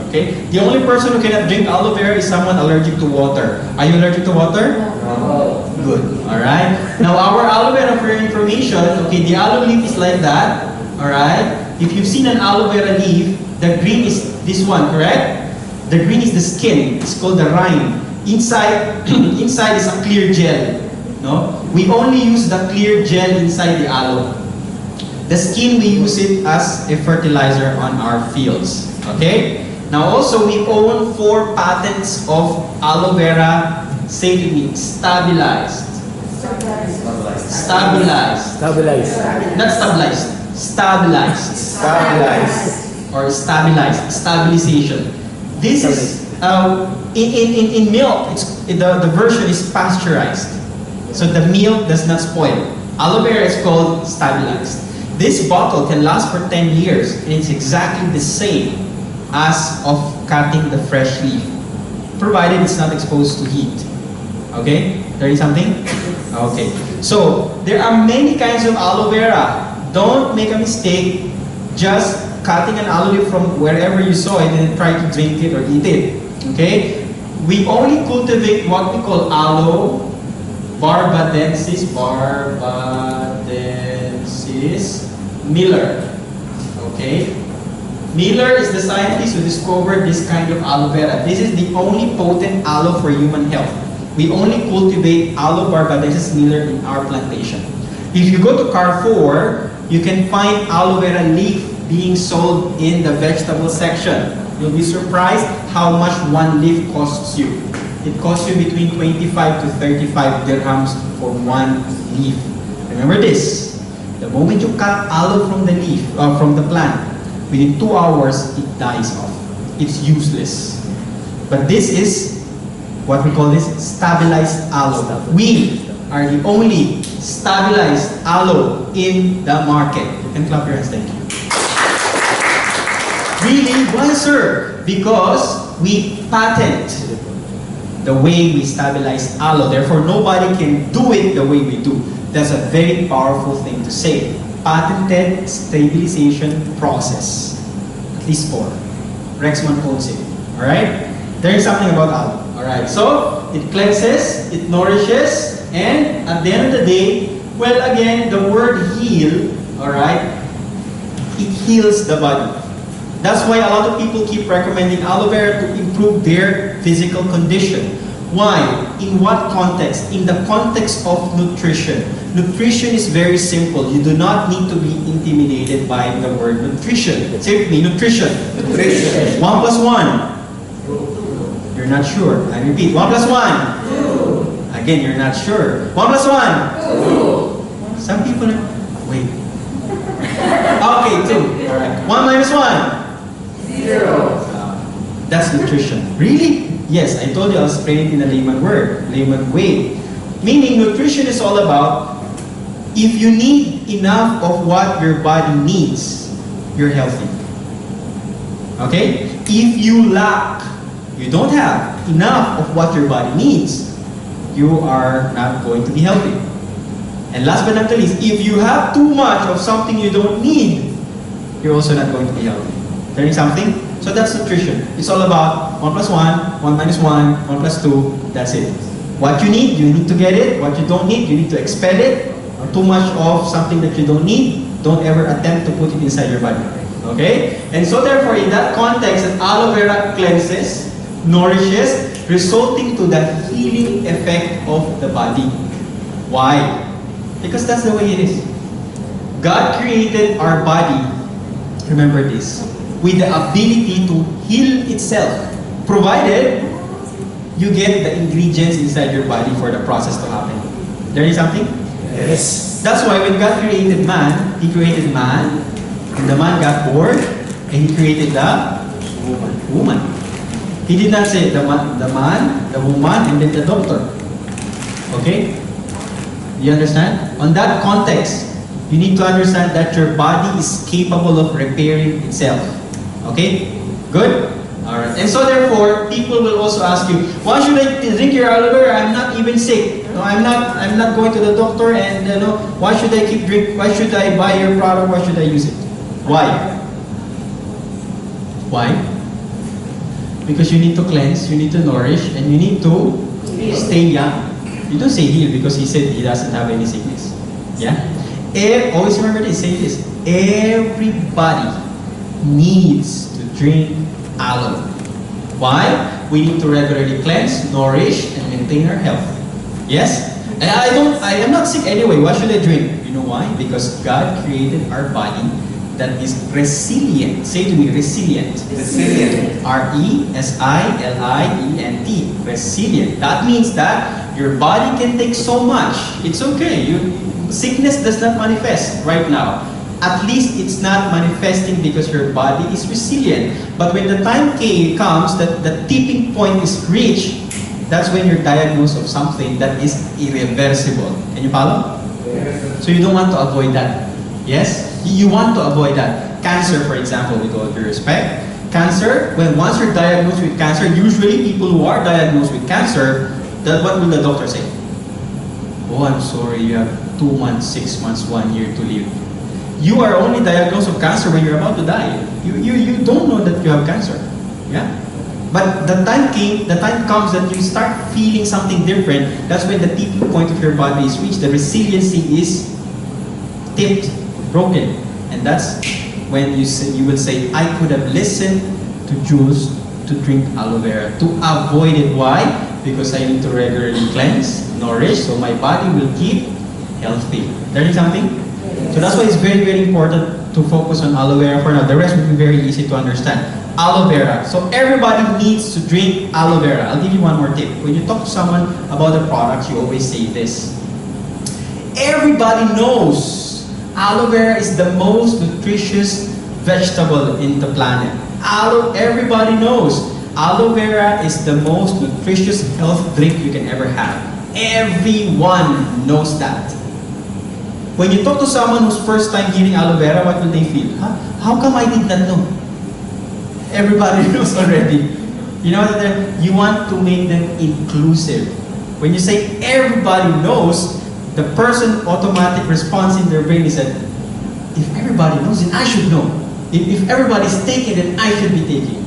Okay? The only person who cannot drink aloe vera is someone allergic to water. Are you allergic to water? No. Good. Alright? Now, our aloe vera, for your information, okay, the aloe leaf is like that. Alright? If you've seen an aloe vera leaf, The green is this one, correct? The green is the skin. It's called the rind. Inside, inside is a clear gel. No? We only use the clear gel inside the aloe. The skin, we use it as a fertilizer on our fields. Okay? Now also, we own 4 patents of aloe vera. Say to me, stabilized. Stabilized. Stabilize. Not stabilized. Stabilized. Stabilize. Or stabilized. Stabilization. This is in milk. The version is pasteurized, so the milk does not spoil. Aloe vera is called stabilized. This bottle can last for 10 years, and it's exactly the same as of cutting the fresh leaf, provided it's not exposed to heat. Okay? There is something? Okay. So, there are many kinds of aloe vera. Don't make a mistake just cutting an aloe leaf from wherever you saw it and try to drink it or eat it. Okay? We only cultivate what we call aloe barbadensis Miller. Okay? Miller is the scientist who discovered this kind of aloe vera. This is the only potent aloe for human health. We only cultivate aloe barbadensis Miller in our plantation. If you go to Carrefour, you can find aloe vera leaf being sold in the vegetable section. You'll be surprised how much one leaf costs you. It costs you between 25 to 35 dirhams for one leaf. Remember this. The moment you cut aloe from the leaf, from the plant, within 2 hours, it dies off. It's useless. But this is what we call this stabilized aloe. We are the only stabilized aloe in the market. You can clap your hands, thank you. Really? Why, sir? Because we patent the way we stabilize aloe. Therefore, nobody can do it the way we do. That's a very powerful thing to say. Patented stabilization process. At least 4. Rexman owns it. Alright? There is something about aloe. Alright, so it cleanses, it nourishes, and at the end of the day, well, again, the word heal, alright, it heals the body. That's why a lot of people keep recommending aloe vera to improve their physical condition. Why? In what context? In the context of nutrition. Nutrition is very simple. You do not need to be intimidated by the word nutrition. Say with me, nutrition. Nutrition. 1 plus 1. You're not sure. I repeat, 1 plus 1. 2. Again, you're not sure. 1 plus 1. 2. Some people are, wait. Okay, 2. Alright. 1 minus 1. 0. That's nutrition. Really? Yes, I told you I'll explain it in a layman word, layman way. Meaning nutrition is all about if you need enough of what your body needs, you're healthy. Okay? If you lack, you don't have enough of what your body needs, you are not going to be healthy. And last but not least, if you have too much of something you don't need, you're also not going to be healthy. Learning something? So that's nutrition. It's all about 1 plus 1, 1 minus 1, 1 plus 2, that's it. What you need to get it. What you don't need, you need to expel it. Or too much of something that you don't need, don't ever attempt to put it inside your body. Okay? And so therefore, in that context, that aloe vera cleanses, nourishes, resulting to the healing effect of the body. Why? Because that's the way it is. God created our body, remember this, with the ability to heal itself, provided you get the ingredients inside your body for the process to happen. There is something? Yes. That's why when God created man, He created man, and the man got bored, and He created the woman. He did not say the man, the woman, and then the doctor. Okay? You understand? On that context, you need to understand that your body is capable of repairing itself. Okay? Good? Alright. And so therefore, people will also ask you, why should I drink your aloe vera? I'm not even sick. No, I'm not going to the doctor, and why should I keep drink? Why should I buy your product? Why should I use it? Why? Why? Because you need to cleanse, you need to nourish, and you need to stay young. You don't say heal because he said he doesn't have any sickness. Yeah? Always remember this, say this. Everybody needs to drink aloe. Why? We need to regularly cleanse, nourish, and maintain our health. Yes? And I am not sick anyway. Why should I drink? You know why? Because God created our body that is resilient. Say to me, resilient. Resilient. R-E-S-I-L-I-E-N-T. Resilient. That means that your body can take so much. It's okay. Sickness does not manifest right now. At least it's not manifesting because your body is resilient. But when the time comes that the tipping point is reached, that's when you're diagnosed of something that is irreversible. Can you follow? Yes. So you don't want to avoid that. Yes? You want to avoid that. Cancer, for example, with all due respect. Cancer, once you're diagnosed with cancer, usually people who are diagnosed with cancer, what will the doctor say? Oh, I'm sorry, you have 2 months, 6 months, 1 year to live. You are only diagnosed with cancer when you're about to die. You don't know that you have cancer. Yeah? But the time comes that you start feeling something different. That's when the tipping point of your body is reached. The resiliency is tipped, broken. And that's when you will say, I could have listened to Jules to drink aloe vera, to avoid it. Why? Because I need to regularly cleanse, nourish, so my body will keep healthy. Learning something? So that's why it's very, very important to focus on aloe vera for now. The rest will be very easy to understand. Aloe vera. So everybody needs to drink aloe vera. I'll give you one more tip. When you talk to someone about the products, you always say this. Everybody knows aloe vera is the most nutritious vegetable in the planet. Everybody knows aloe vera is the most nutritious health drink you can ever have. Everyone knows that. When you talk to someone who's first time hearing aloe vera, what will they feel? Huh? How come I did not know? Everybody knows already. You know that you want to make them inclusive. When you say everybody knows, the person automatic response in their brain is that if everybody knows, then I should know. If everybody's taking, then I should be taking.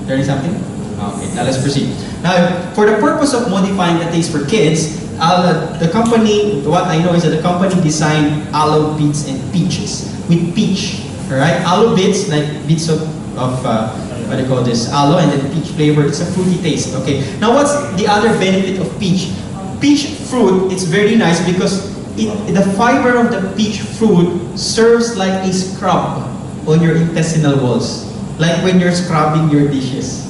Learning something? Okay, now let's proceed. Now, for the purpose of modifying the taste for kids, the company, what I know is that the company designed aloe bits and peaches with peach. Alright? Aloe bits, like bits of what do you call this? Aloe, and then peach flavor. It's a fruity taste. Okay. Now, what's the other benefit of peach? Peach fruit, it's very nice because the fiber of the peach fruit serves like a scrub on your intestinal walls, like when you're scrubbing your dishes.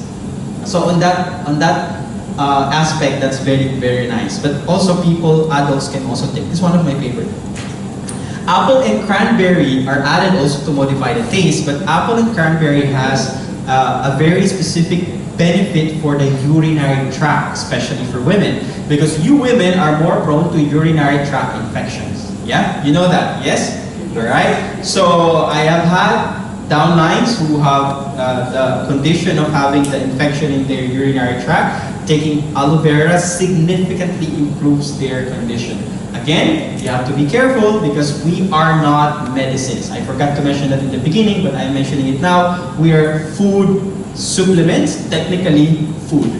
So on that aspect, that's very, very nice. But also adults can also take. This is one of my favorite. Apple and cranberry are added also to modify the taste, but apple and cranberry has a very specific benefit for the urinary tract, especially for women, because you women are more prone to urinary tract infections. Yeah, you know that, yes? Alright, so I have had downlines who have the condition of having the infection in their urinary tract. Taking aloe vera significantly improves their condition. Again, you have to be careful because we are not medicines. I forgot to mention that in the beginning, but I'm mentioning it now. We are food supplements, technically food.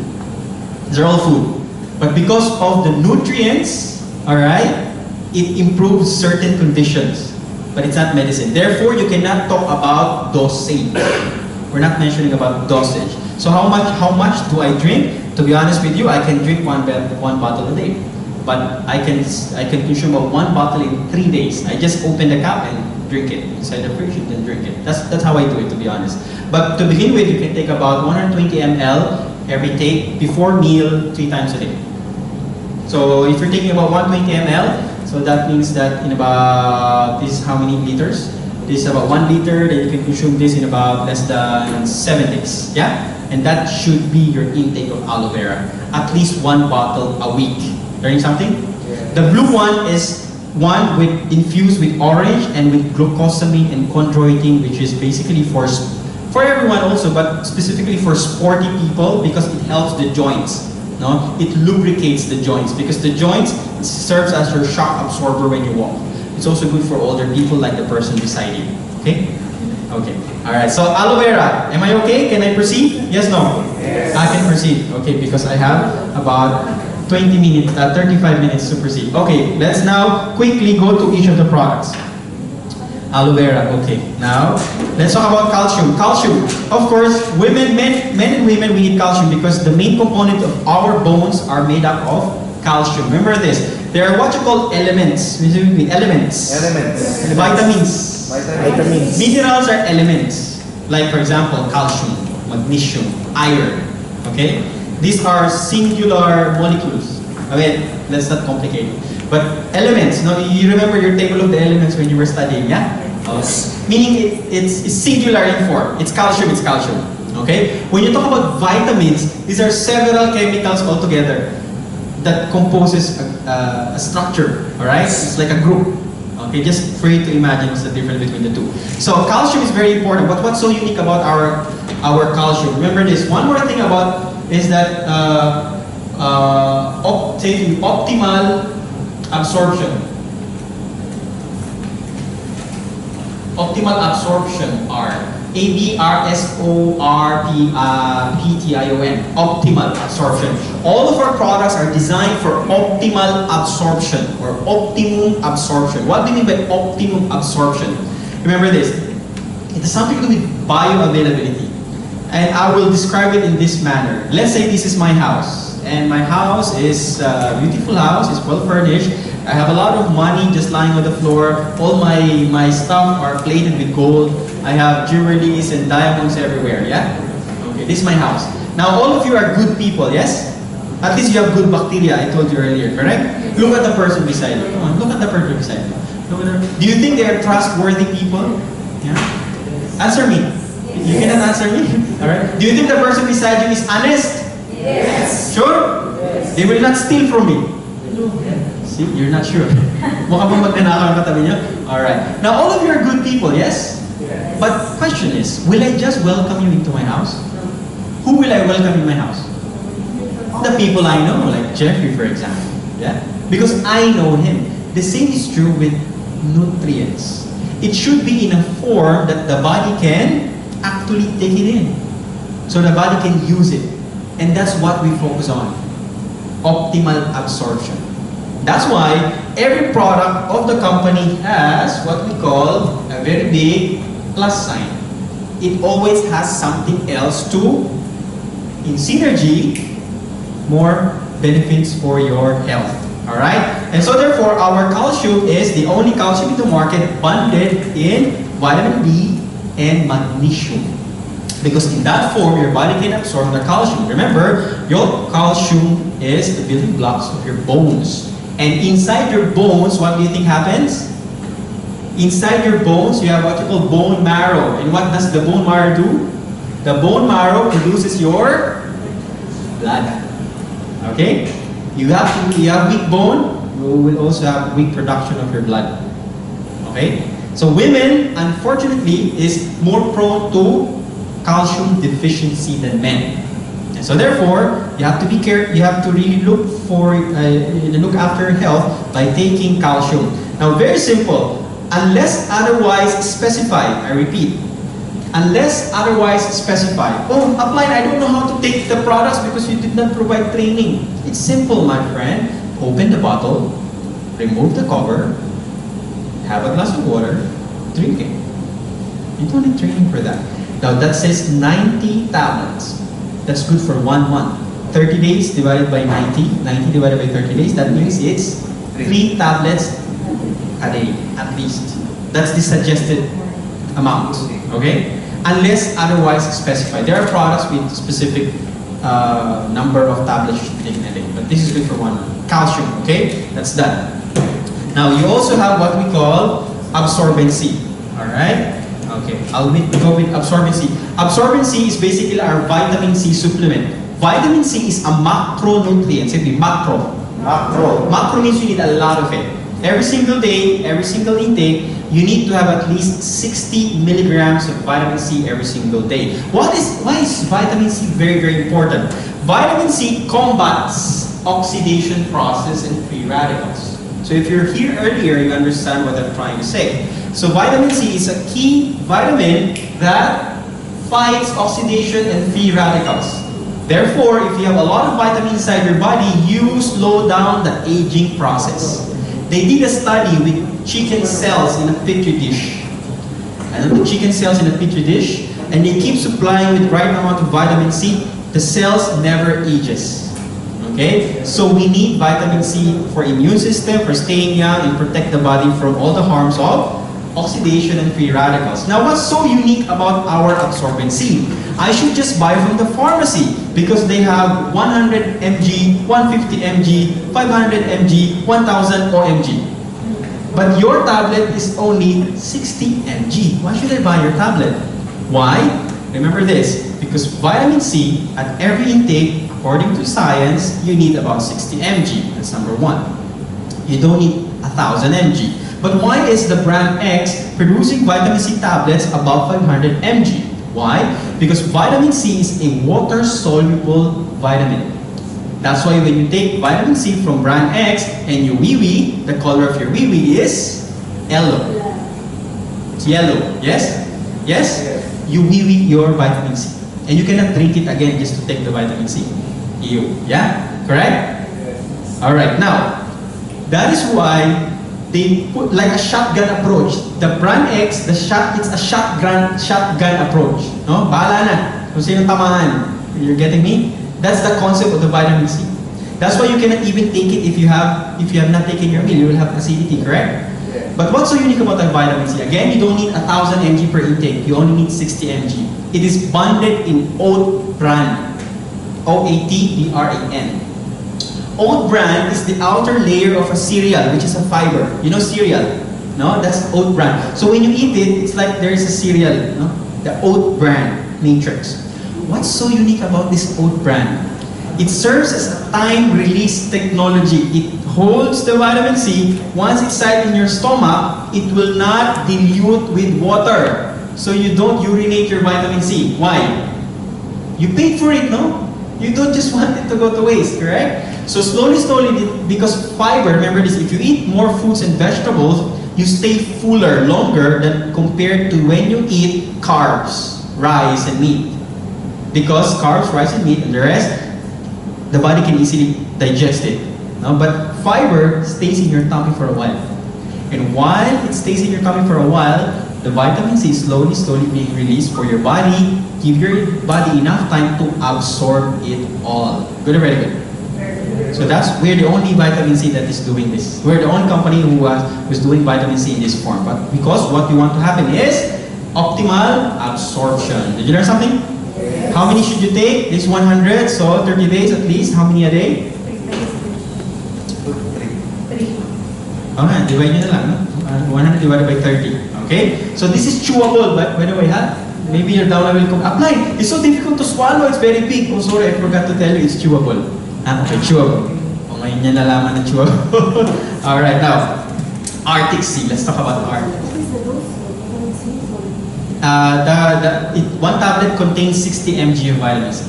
These are all food. But because of the nutrients, alright, it improves certain conditions. But it's not medicine. Therefore, you cannot talk about dosage. We're not mentioning about dosage. So how much do I drink? To be honest with you, I can drink one bottle a day. But I can consume one bottle in 3 days. I just open the cap and drink it inside the fridge and then drink it. That's how I do it, to be honest. But to begin with, you can take about 120 ml every take before meal 3 times a day. So if you're taking about 120 ml, so that means that in about, this is how many liters? This is about 1 liter, then you can consume this in about less than 7 days. Yeah? And that should be your intake of aloe vera. At least 1 bottle a week. Learning something? Yeah. The blue one is one infused with orange and with glucosamine and chondroitin, which is basically for everyone also, but specifically for sporty people because it helps the joints. No? It lubricates the joints because the joints serves as your shock absorber when you walk. It's also good for older people like the person beside you. Okay? Okay. Alright, so aloe vera. Am I okay? Can I proceed? Yes, no? Yes. I can proceed. Okay, because I have about 35 minutes to proceed. Okay, let's now quickly go to each of the products. Aloe vera, okay. Now, let's talk about calcium. Calcium, of course, men and women, we need calcium because the main component of our bones are made up of calcium. Remember this. There are what you call elements. Elements. Elements. Vitamins. Vitamins. Minerals are elements. Like, for example, calcium, magnesium, iron. Okay? These are singular molecules. I mean, let's not complicate it. But elements, no, you remember your table of the elements when you were studying, yeah? Meaning it's singular in form. It's calcium, okay? When you talk about vitamins, these are several chemicals altogether that composes a structure, alright? It's like a group. Okay, just for you to imagine what's the difference between the two. So calcium is very important, but what's so unique about our calcium? Remember this, one more thing about is that optimal absorption. Optimal absorption are ABRSORPTION. Optimal absorption. All of our products are designed for optimal absorption or optimum absorption. What do you mean by optimum absorption? Remember this. It has something to do with bioavailability. And I will describe it in this manner. Let's say this is my house. And my house is a beautiful house, it's well furnished. I have a lot of money just lying on the floor. All my stuff are plated with gold. I have jewelries and diamonds everywhere, yeah? Okay, this is my house. Now all of you are good people, yes? At least you have good bacteria, I told you earlier, correct? Look at the person beside you. Come on, look at the person beside you. Do you think they are trustworthy people? Yeah? Answer me. You cannot answer me? Alright? Do you think the person beside you is honest? Yes. Sure? Yes. They will not steal from me. See, you're not sure. Mukha bang magnanakaw ang katabi niyo? Alright. Now, all of you are good people, yes? Yes. But question is, will I just welcome you into my house? Who will I welcome in my house? The people I know, like Jeffrey, for example. Yeah? Because I know him. The same is true with nutrients. It should be in a form that the body can actually take it in. So the body can use it. And that's what we focus on. Optimal absorption. That's why every product of the company has what we call a very big plus sign. It always has something else to, in synergy, more benefits for your health. Alright? And so therefore, our calcium is the only calcium in the market bonded in vitamin D and magnesium. Because in that form, your body can absorb the calcium. Remember, your calcium is the building blocks of your bones. And inside your bones, what do you think happens? Inside your bones, you have what you call bone marrow. And what does the bone marrow do? The bone marrow produces your blood. Okay? You have weak bone, you will also have weak production of your blood. Okay? So women, unfortunately, is more prone to calcium deficiency than men. And so therefore, you have to be careful. You have to really look after your health by taking calcium. Now, very simple. Unless otherwise specified, I repeat, unless otherwise specified. Oh, upline, I don't know how to take the products because you did not provide training. It's simple, my friend. Open the bottle, remove the cover, have a glass of water, drink it. You don't need training for that. Now that says 90 tablets. That's good for 1 month. 30 days divided by 90. 90 divided by 30 days. That means it's 3 tablets a day, at least. That's the suggested amount. Okay? Unless otherwise specified. There are products with specific number of tablets you should take in a day. But this is good for 1 month. Calcium. Okay? That's done. Now you also have what we call absorbency. Alright? Okay, I'll go with absorbency. Absorbency is basically our vitamin C supplement. Vitamin C is a macronutrient. Say macro. Macro. Macro means you need a lot of it. Every single day, every single intake, you need to have at least 60 milligrams of vitamin C every single day. Why is vitamin C very, very important? Vitamin C combats oxidation process and free radicals. So if you're here earlier, you understand what I'm trying to say. So vitamin C is a key vitamin that fights oxidation and free radicals. Therefore, if you have a lot of vitamins inside your body, you slow down the aging process. They did a study with chicken cells in a petri dish. the chicken cells in a petri dish, and they keep supplying with the right amount of vitamin C, the cells never ages. Okay? So we need vitamin C for immune system, for staying young, and protect the body from all the harms of oxidation and free radicals. Now, what's so unique about our absorbent C? I should just buy from the pharmacy because they have 100 mg, 150 mg, 500 mg, 1000 OMG. But your tablet is only 60 mg. Why should I buy your tablet? Why? Remember this, because vitamin C at every intake, according to science, you need about 60 mg. That's number one. You don't need 1000 mg. But why is the brand X producing vitamin C tablets above 500 mg? Why? Because vitamin C is a water-soluble vitamin. That's why when you take vitamin C from brand X and you wee-wee, the color of your wee-wee is yellow. It's yellow. Yes? Yes? You wee-wee your vitamin C. And you cannot drink it again just to take the vitamin C. You. Yeah? Correct? Alright, now, that is why they put like a shotgun approach. The brand X, it's a shotgun approach. No? Bahala na. Kung sino tamahan. You're getting me? That's the concept of the vitamin C. That's why you cannot even take it if you have not taken your meal. You will have acidity, correct? Yeah. But what's so unique about that vitamin C? Again, you don't need 1000 mg per intake. You only need 60 mg. It is bonded in oat bran. OATBRAN. Oat bran is the outer layer of a cereal, which is a fiber. You know cereal? No? That's oat bran. So when you eat it, it's like there is a cereal. No? The oat bran matrix. What's so unique about this oat bran? It serves as a time-release technology. It holds the vitamin C. Once it's inside in your stomach, it will not dilute with water. So you don't urinate your vitamin C. Why? You paid for it, no? You don't just want it to go to waste, correct? So slowly, because fiber, remember this, if you eat more fruits and vegetables, you stay fuller longer than compared to when you eat carbs, rice and meat. Because carbs, rice and meat, and the rest, the body can easily digest it. No? But fiber stays in your tummy for a while. And while it stays in your tummy for a while, the vitamin C is slowly being released for your body. Give your body enough time to absorb it all. Good or very good? So we're the only vitamin C that is doing this. We're the only company who's doing vitamin C in this form. But because what we want to happen is optimal absorption. Did you learn something? Yes. How many should you take? This 100, so 30 days at least. How many a day? 3. Okay, divide nyo na lang. No? 100 divided by 30. Okay? So this is chewable. By the way, maybe your downline will come. Apply. It's so difficult to swallow. It's very big. Oh, sorry, I forgot to tell you. It's chewable. Okay, chewable. O ngayon niya nalaman na chewable. Alright, now, Arctic Sea. Let's talk about Arctic. One tablet contains 60 mg of vitamin C.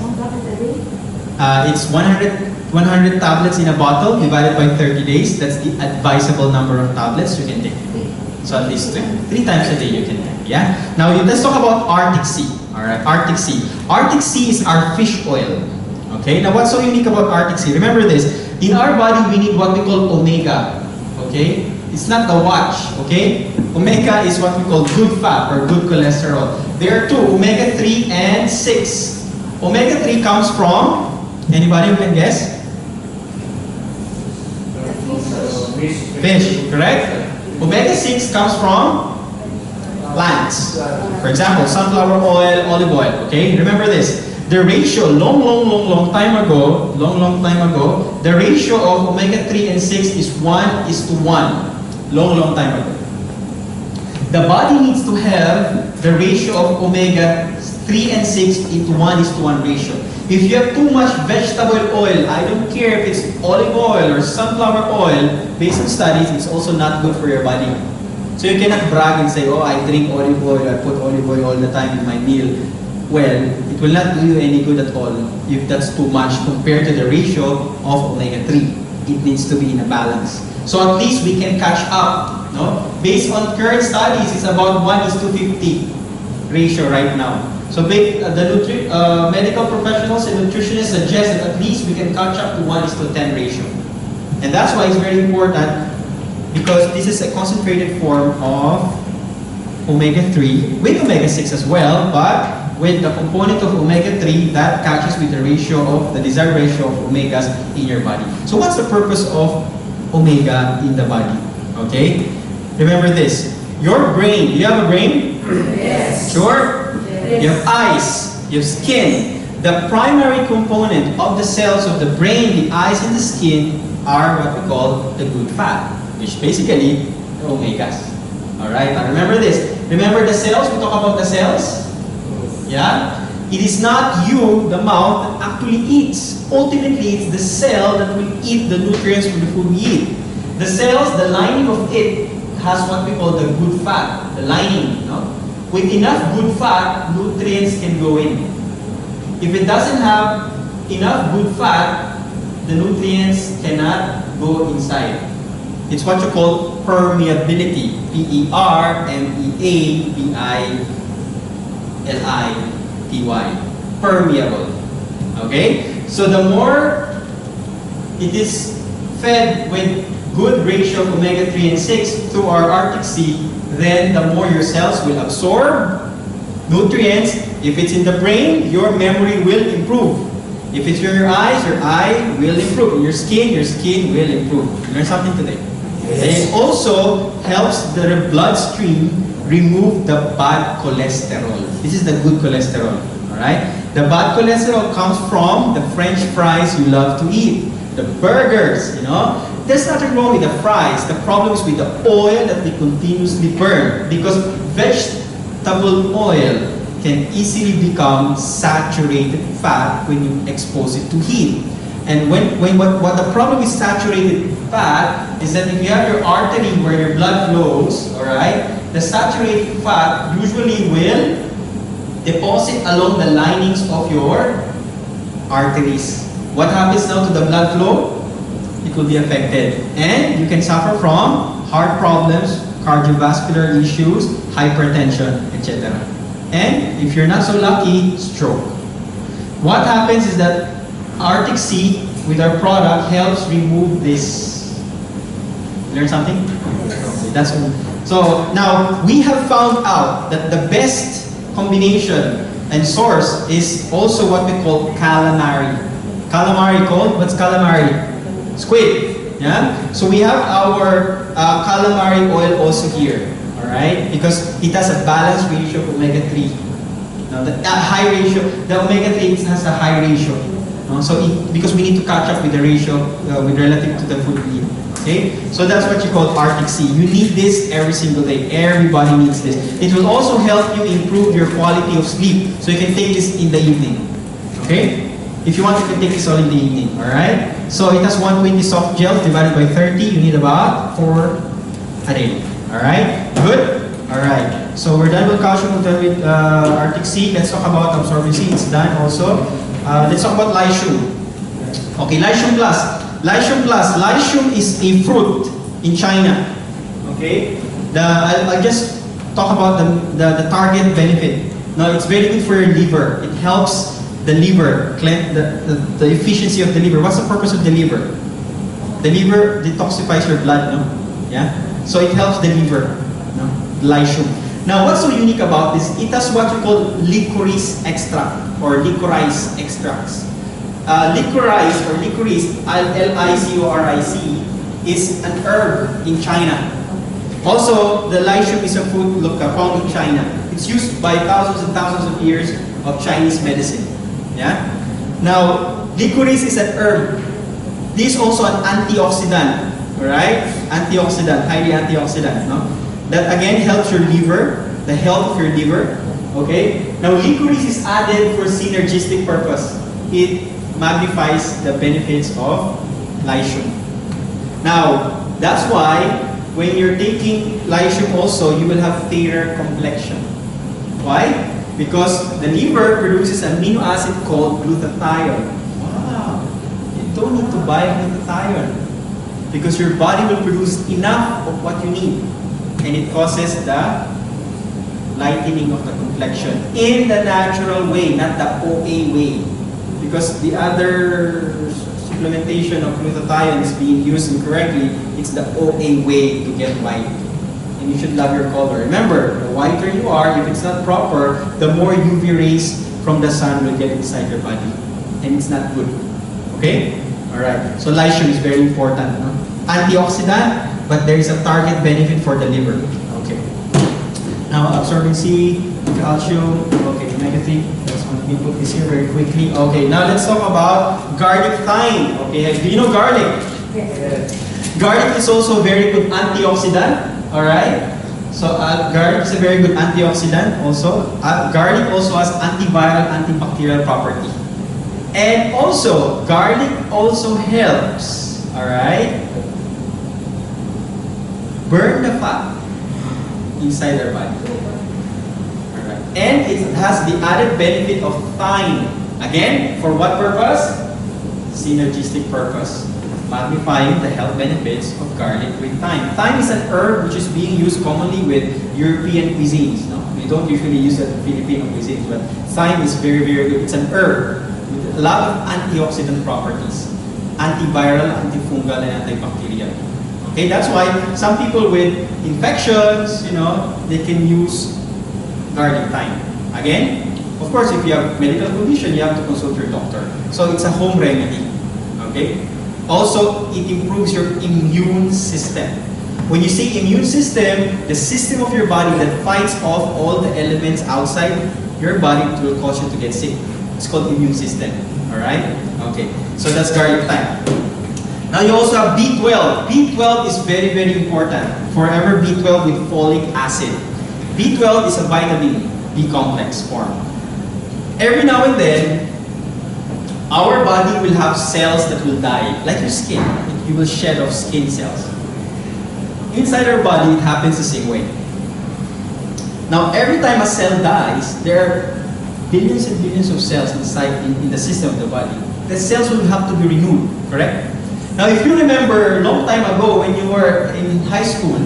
It's 100 tablets in a bottle divided by 30 days. That's the advisable number of tablets you can take. So at least 3 times a day you can take. Yeah. Now let's talk about Arctic Sea. All right, Arctic Sea. Arctic Sea is our fish oil. Okay. Now what's so unique about Arctic Sea? Remember this. In our body we need what we call omega. Okay. It's not the watch. Okay. Omega is what we call good fat or good cholesterol. There are two, omega-3 and 6. Omega-3 comes from, anybody who can guess? Fish, correct? Omega-6 comes from plants. For example, sunflower oil, olive oil, okay? Remember this. The ratio, long time ago, the ratio of omega-3 and 6 is 1:1. Long time ago. The body needs to have the ratio of omega-3 and 6 into 1:1 ratio. If you have too much vegetable oil, I don't care if it's olive oil or sunflower oil, based on studies, it's also not good for your body. So you cannot brag and say, oh, I drink olive oil, I put olive oil all the time in my meal. Well, it will not do you any good at all if that's too much compared to the ratio of omega-3. It needs to be in a balance. So at least we can catch up. No? Based on current studies, it's about 1:50 ratio right now. So the medical professionals and nutritionists suggest that at least we can catch up to 1:10 ratio. And that's why it's very important, because this is a concentrated form of omega-3 with omega-6 as well, but with the component of omega-3 that catches with the ratio of the desired ratio of omegas in your body. So what's the purpose of omega in the body? Okay? Remember this. Your brain, do you have a brain? Yes. Sure? Yes. You have eyes, you have skin. The primary component of the cells of the brain, the eyes, and the skin are what we call the good fat, which basically the omegas. Alright, now remember this. Remember the cells? We talk about the cells? Yeah? It is not you, the mouth, that actually eats. Ultimately, it's the cell that will eat the nutrients from the food we eat. The cells, the lining of it has what we call the good fat, the lining. No? With enough good fat, nutrients can go in. If it doesn't have enough good fat, the nutrients cannot go inside. It's what you call permeability. Permeability. Permeable. Okay? So the more it is fed with good ratio of omega-3 and 6 through our Arctic Sea, then the more your cells will absorb nutrients. If it's in the brain, your memory will improve. If it's in your eyes, your eye will improve. In your skin will improve. You learned something today. Yes. And it also helps the bloodstream remove the bad cholesterol. This is the good cholesterol. Alright? The bad cholesterol comes from the French fries you love to eat. The burgers, you know. There's nothing wrong with the fries. The problem is with the oil that we continuously burn. Because vegetable oil can easily become saturated fat when you expose it to heat. And what the problem with saturated fat is that if you have your artery where your blood flows, alright, the saturated fat usually will deposit along the linings of your arteries. What happens now to the blood flow? It will be affected. And you can suffer from heart problems, cardiovascular issues, hypertension, etc. And if you're not so lucky, stroke. What happens is that Arctic Sea with our product helps remove this. Learn something? Okay, that's all. So now we have found out that the best combination and source is also what we call calamari. Calamari called, what's calamari? Squid. Yeah? So we have our calamari oil also here. Alright? Because it has a balanced ratio of omega-3. Now the high ratio, the omega-3 has a high ratio. Because we need to catch up with the ratio with relative to the food we eat. Okay? So that's what you call Arctic Sea. You need this every single day. Everybody needs this. It will also help you improve your quality of sleep. So you can take this in the evening. Okay? If you want, you can take this all in the evening. Alright? So it has 120 soft gels divided by 30. You need about 4 a day. Alright? Good? Alright. So we're done with calcium, we're done with Arctic Sea. Let's talk about absorbency. It's done also. Let's talk about Lycium. Okay, Lycium Plus. Lycium Plus. Lycium is a fruit in China. Okay? I'll just talk about the target benefit. Now, it's very good for your liver. It helps the liver, the efficiency of the liver. What's the purpose of the liver? The liver detoxifies your blood, no? Yeah? So it helps the liver, no? Lycium. Now, what's so unique about this? It has what you call licorice extract or licorice extracts. Licorice or licorice, L-I-C-O-R-I-C, is an herb in China. Also, the Lycium is a food found in China. It's used by thousands and thousands of years of Chinese medicine. Yeah? Now, licorice is an herb. This is also an antioxidant. Alright? Antioxidant, highly antioxidant. No? That again helps your liver, the health of your liver. Okay? Now, licorice is added for synergistic purpose. It magnifies the benefits of Lycium. Now, that's why when you're taking Lycium also, you will have fairer complexion. Why? Because the liver produces an amino acid called glutathione. Wow! You don't need to buy glutathione because your body will produce enough of what you need, and it causes the lightening of the complexion in the natural way, not the OA way. Because the other supplementation of glutathione is being used incorrectly. It's the OA way to get white. and you should love your color. Remember, the whiter you are, if it's not proper, the more UV rays from the sun will get inside your body. And it's not good. Okay? Alright. So lysium is very important. No? Antioxidant, but there is a target benefit for the liver. Okay. Now, absorbency, calcium. Okay, omega-3. That's one. Let me put this here very quickly. Okay, now let's talk about garlic thyme. Okay, do you know garlic? Yes. Garlic is also a very good antioxidant. Alright? So, garlic is a very good antioxidant also. Garlic also has antiviral, antibacterial property. And also, garlic also helps, alright, burn the fat inside our body. Alright. And it has the added benefit of thyme. Again, for what purpose? Synergistic purpose. Magnifying the health benefits of garlic with thyme. Thyme is an herb which is being used commonly with European cuisines. No? We don't usually use it in Filipino cuisines, but thyme is very, very good. It's an herb with a lot of antioxidant properties. Antiviral, antifungal, and antibacterial. Okay, that's why some people with infections, they can use garlic thyme. Again, of course, if you have medical condition, you have to consult your doctor. So it's a home remedy. Okay? Also, it improves your immune system. When you say immune system, the system of your body that fights off all the elements outside your body will cause you to get sick. It's called immune system. Alright? Okay. So that's garlic thyme. Now you also have B12. B12 is very, very important. Forever B12 with folic acid. B12 is a vitamin B complex form. Every now and then, our body will have cells that will die, like your skin. You will shed off skin cells. Inside our body, it happens the same way. Now, every time a cell dies, there are billions and billions of cells inside in the system of the body. The cells will have to be renewed, correct? Now, if you remember, a long time ago when you were in high school,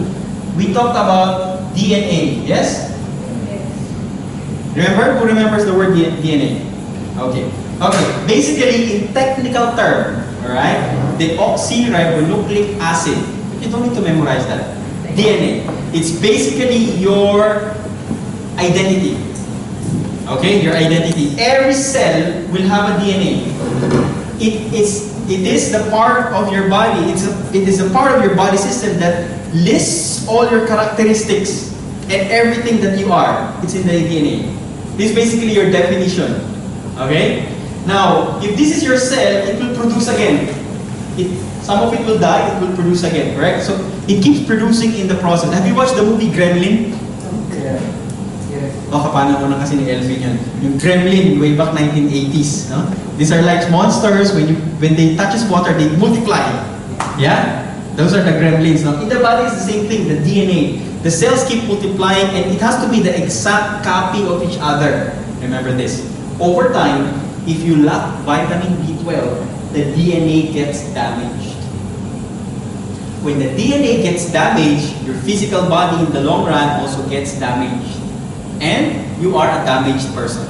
we talked about DNA, yes? Remember? Who remembers the word DNA? Okay. Okay. Basically, in technical term, alright, deoxyribonucleic acid. You don't need to memorize that. DNA. It's basically your identity. Okay? Your identity. Every cell will have a DNA. It is the part of your body. It is a part of your body system that lists all your characteristics and everything that you are. It's in the DNA. This is basically your definition. Okay? Now, if this is your cell, it will produce again. Some of it will die, it will produce again, correct? So, it keeps producing in the process. Have you watched the movie Gremlin? Yeah. Yes. O, kapana mo na kasi ni Elvin yun. Yung Gremlin, way back 1980s. No? These are like monsters, when they touches water, they multiply. Yeah? Those are the gremlins. No? In the body, it's the same thing, the DNA. The cells keep multiplying, and it has to be the exact copy of each other. Remember this. Over time, if you lack vitamin B12, the DNA gets damaged. When the DNA gets damaged, your physical body in the long run also gets damaged. And you are a damaged person.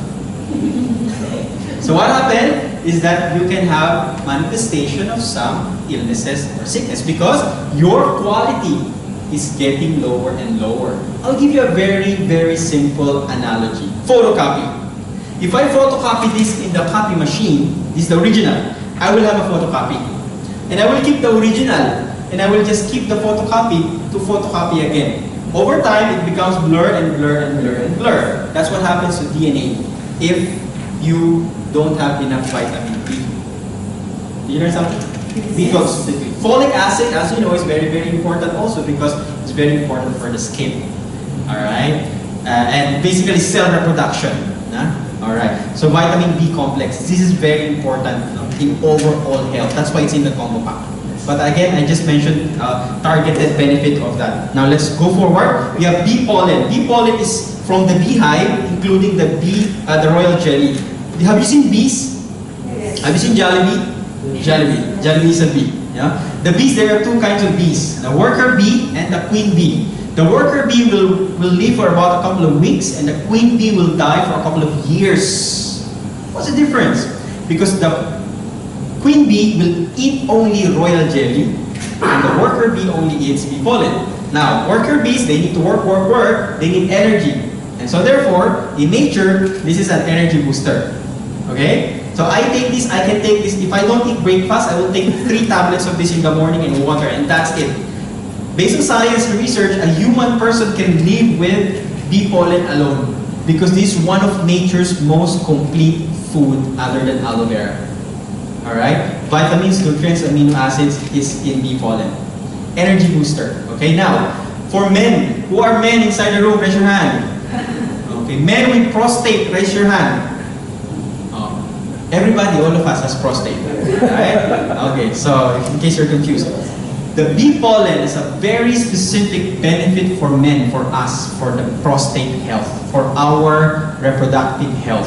So what happened is that you can have manifestation of some illnesses or sickness because your quality is getting lower and lower. I'll give you a very, very simple analogy. Photocopy. If I photocopy this in the copy machine, this is the original, I will have a photocopy. And I will keep the original, and I will just keep the photocopy to photocopy again. Over time, it becomes blur and blur and blur and blur. That's what happens to DNA if you don't have enough vitamin B. Did you learn something? B12 specifically. Folic acid, as you know, is very, very important also because it's very important for the skin. Alright? And basically cell reproduction. Alright, so vitamin B complex, this is very important in overall health. That's why it's in the combo pack. But again, I just mentioned targeted benefit of that. Now let's go forward. We have bee pollen. Bee pollen is from the beehive, including the royal jelly. Have you seen bees? Yes. Have you seen Jollibee? Jollibee. Jollibee is a bee. Yeah? The bees, there are two kinds of bees. The worker bee and the queen bee. The worker bee will live for about a couple of weeks and the queen bee will die for a couple of years. What's the difference? Because the queen bee will eat only royal jelly and the worker bee only eats bee pollen. Now, worker bees, they need to work, they need energy. And so therefore, in nature, this is an energy booster. Okay? So I take this, I can take this. If I don't eat breakfast, I will take 3 tablets of this in the morning and water, and that's it. Based on science and research, a human person can live with bee pollen alone because this is one of nature's most complete food other than aloe vera. Alright? Vitamins, nutrients, amino acids is in bee pollen. Energy booster. Okay, now, for men, who are men inside the room, raise your hand. Okay, men with prostate, raise your hand. Everybody, all of us has prostate. Right? Okay, so in case you're confused. The bee pollen is a very specific benefit for men, for us, for the prostate health, for our reproductive health.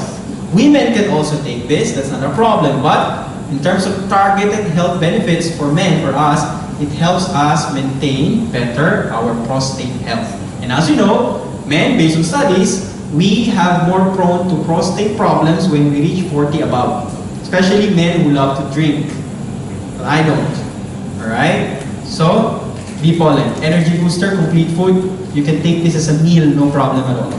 Women can also take this, that's not a problem, but in terms of targeted health benefits for men, for us, it helps us maintain better our prostate health. And as you know, men, based on studies, we have more prone to prostate problems when we reach 40 above. Especially men who love to drink. But I don't. Alright? So, bee pollen, energy booster, complete food. You can take this as a meal, no problem at all.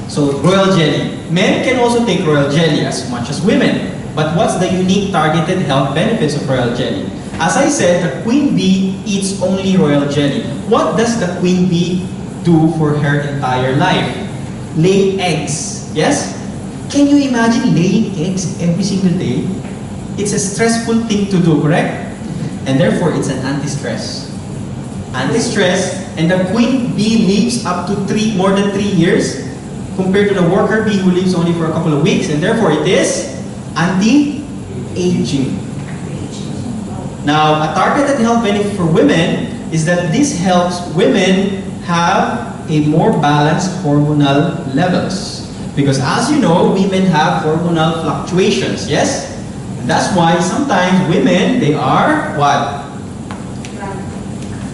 So, royal jelly. Men can also take royal jelly as much as women. But what's the unique targeted health benefits of royal jelly? As I said, the queen bee eats only royal jelly. What does the queen bee do for her entire life? Lay eggs. Yes? Can you imagine laying eggs every single day? It's a stressful thing to do, correct? And therefore, it's an anti-stress. Anti-stress, and the queen bee lives up to more than 3 years compared to the worker bee who lives only for a couple of weeks, and therefore it is anti-aging. Now, a targeted health benefit for women is that this helps women have a more balanced hormonal levels. Because as you know, women have hormonal fluctuations, yes? And that's why sometimes women, they are what?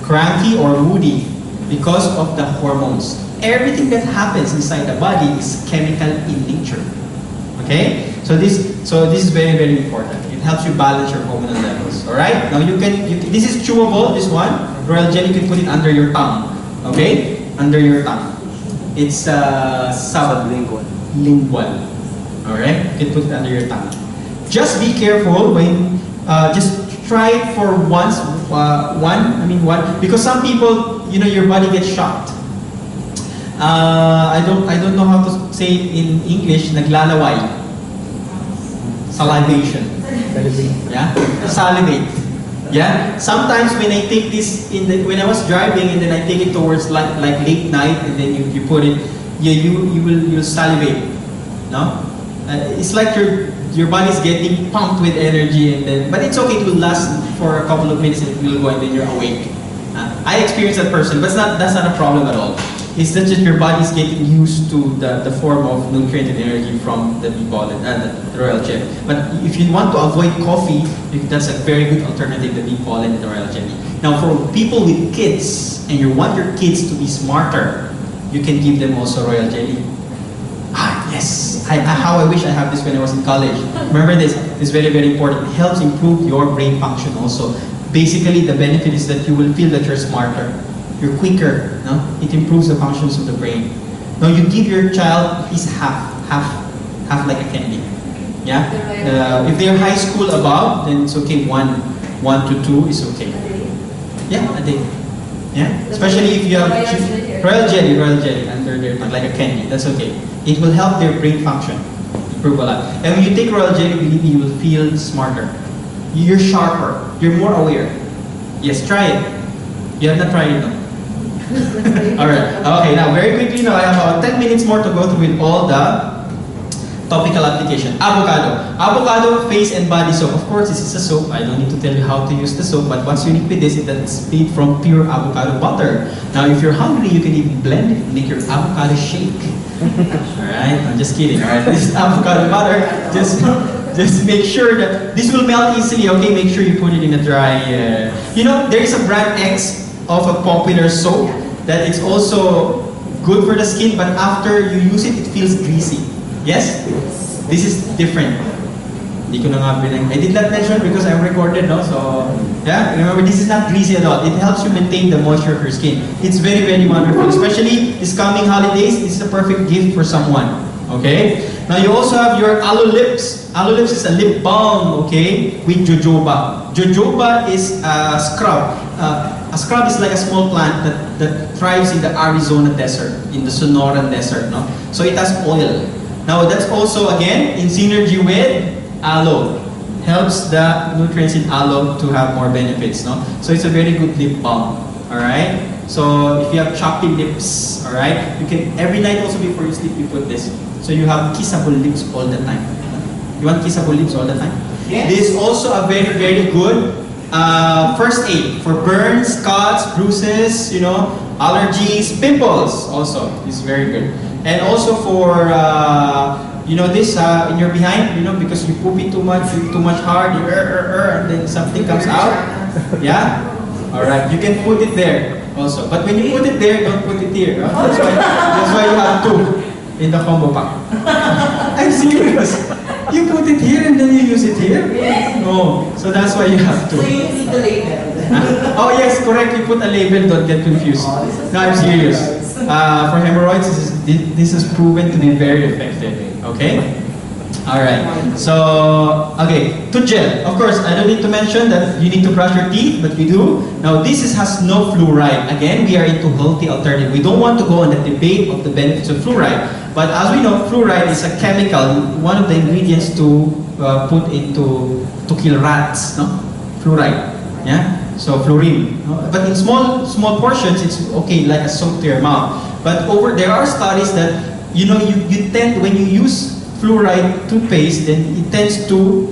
Cranky or moody because of the hormones. Everything that happens inside the body is chemical in nature. Okay? So this is very, very important. It helps you balance your hormonal levels. Alright? Now this is chewable, this one. Royal jelly, you can put it under your tongue. Okay? Under your tongue. It's sublingual. Alright? You can put it under your tongue. Just be careful when, just try it for once, one, because some people, you know, your body gets shocked. I don't know how to say it in English, naglalaway. Salivation. Yeah? Salivate. Yeah? Sometimes when I take this, when I was driving and then I take it towards like late night and then you put it, yeah, you'll salivate. No? It's like your body's getting pumped with energy, and then, but it's okay, it will last for a couple of minutes and it will go and then you're awake. I experienced that person, but that's not a problem at all. It's just your body's getting used to the form of nutrient and energy from the bee pollen, the royal jelly. But if you want to avoid coffee, that's a very good alternative, the bee pollen and the royal jelly. Now for people with kids, and you want your kids to be smarter, you can give them also royal jelly. Ah, yes! How I wish I have this when I was in college. Remember this is very, very important. It helps improve your brain function also. Basically, the benefit is that you will feel that you're smarter. You're quicker. No? It improves the functions of the brain. Now you give your child at least half like a candy. Yeah? If they're high school above, then it's okay. One to two is okay. Yeah, a day. Yeah? Especially if you have royal jelly under their tongue, like a candy. That's okay. It will help their brain function. Improve a lot. And when you take royal jelly, believe me, you will feel smarter. You're sharper. You're more aware. Yes, try it. You have not tried it, no? Alright. Okay, now very quickly now, I have about 10 minutes more to go through with all the topical application. Avocado. Avocado face and body soap. Of course, this is a soap. I don't need to tell you how to use the soap, but what's unique with this is that it's made from pure avocado butter. Now, if you're hungry, you can even blend it and make your avocado shake. Alright, I'm just kidding. Alright, this is avocado butter. Just make sure that this will melt easily, okay? Make sure you put it in a dry... You know, there is a brand X of a popular soap that it's also good for the skin, but after you use it, it feels greasy. Yes? This is different. Hindi ko na nga I did not mention because I'm recorded, no? So, yeah, remember this is not greasy at all. It helps you maintain the moisture of your skin. It's very, very wonderful. Especially this coming holidays, this is a perfect gift for someone. Okay? Now you also have your aloe lips. Aloe lips is a lip balm, okay, with jojoba. Jojoba is a scrub. A scrub is like a small plant that thrives in the Arizona desert, in the Sonoran desert, no? So it has oil. Now that's also, again, in synergy with aloe. Helps the nutrients in aloe to have more benefits, no? So it's a very good lip balm, alright? So if you have choppy lips, alright, you can, every night also before you sleep, you put this. So you have kissable lips all the time. You want kissable lips all the time? Yes. This is also a very, very good first aid for burns, cuts, bruises, you know, allergies, pimples also is very good. And also for you know, this in your behind, you know, because you poop it too much hard, you and then something comes out. Yeah? Alright, you can put it there also. But when you put it there, don't put it here. Huh? That's why you have two in the combo pack. I'm serious. You put it here and then you use it here? Yes. No. So that's why you have two. So you need the label. Oh yes, correct. You put a label, don't get confused. No, I'm serious. For hemorrhoids, this is proven to be very effective. Okay? Alright. So, okay, tooth gel. Of course, I don't need to mention that you need to brush your teeth, but we do. Now, this has no fluoride. Again, we are into healthy alternative. We don't want to go on the debate of the benefits of fluoride. But as we know, fluoride is a chemical, one of the ingredients to put into, to kill rats, no? Fluoride. Yeah? So fluorine. No? But in small portions, it's okay, like a soap to your mouth. But there are studies that, you know, you tend, when you use fluoride toothpaste, then it tends to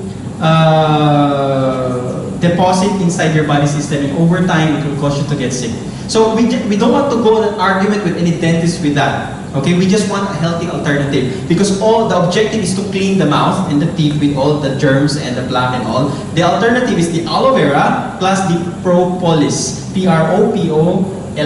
deposit inside your body system, and over time, it will cause you to get sick. So we don't want to go on an argument with any dentist with that. Okay, we just want a healthy alternative because all the objective is to clean the mouth and the teeth with all the germs and the plaque and all. The alternative is the aloe vera plus the propolis, P-R-O-P-O-L-I-S.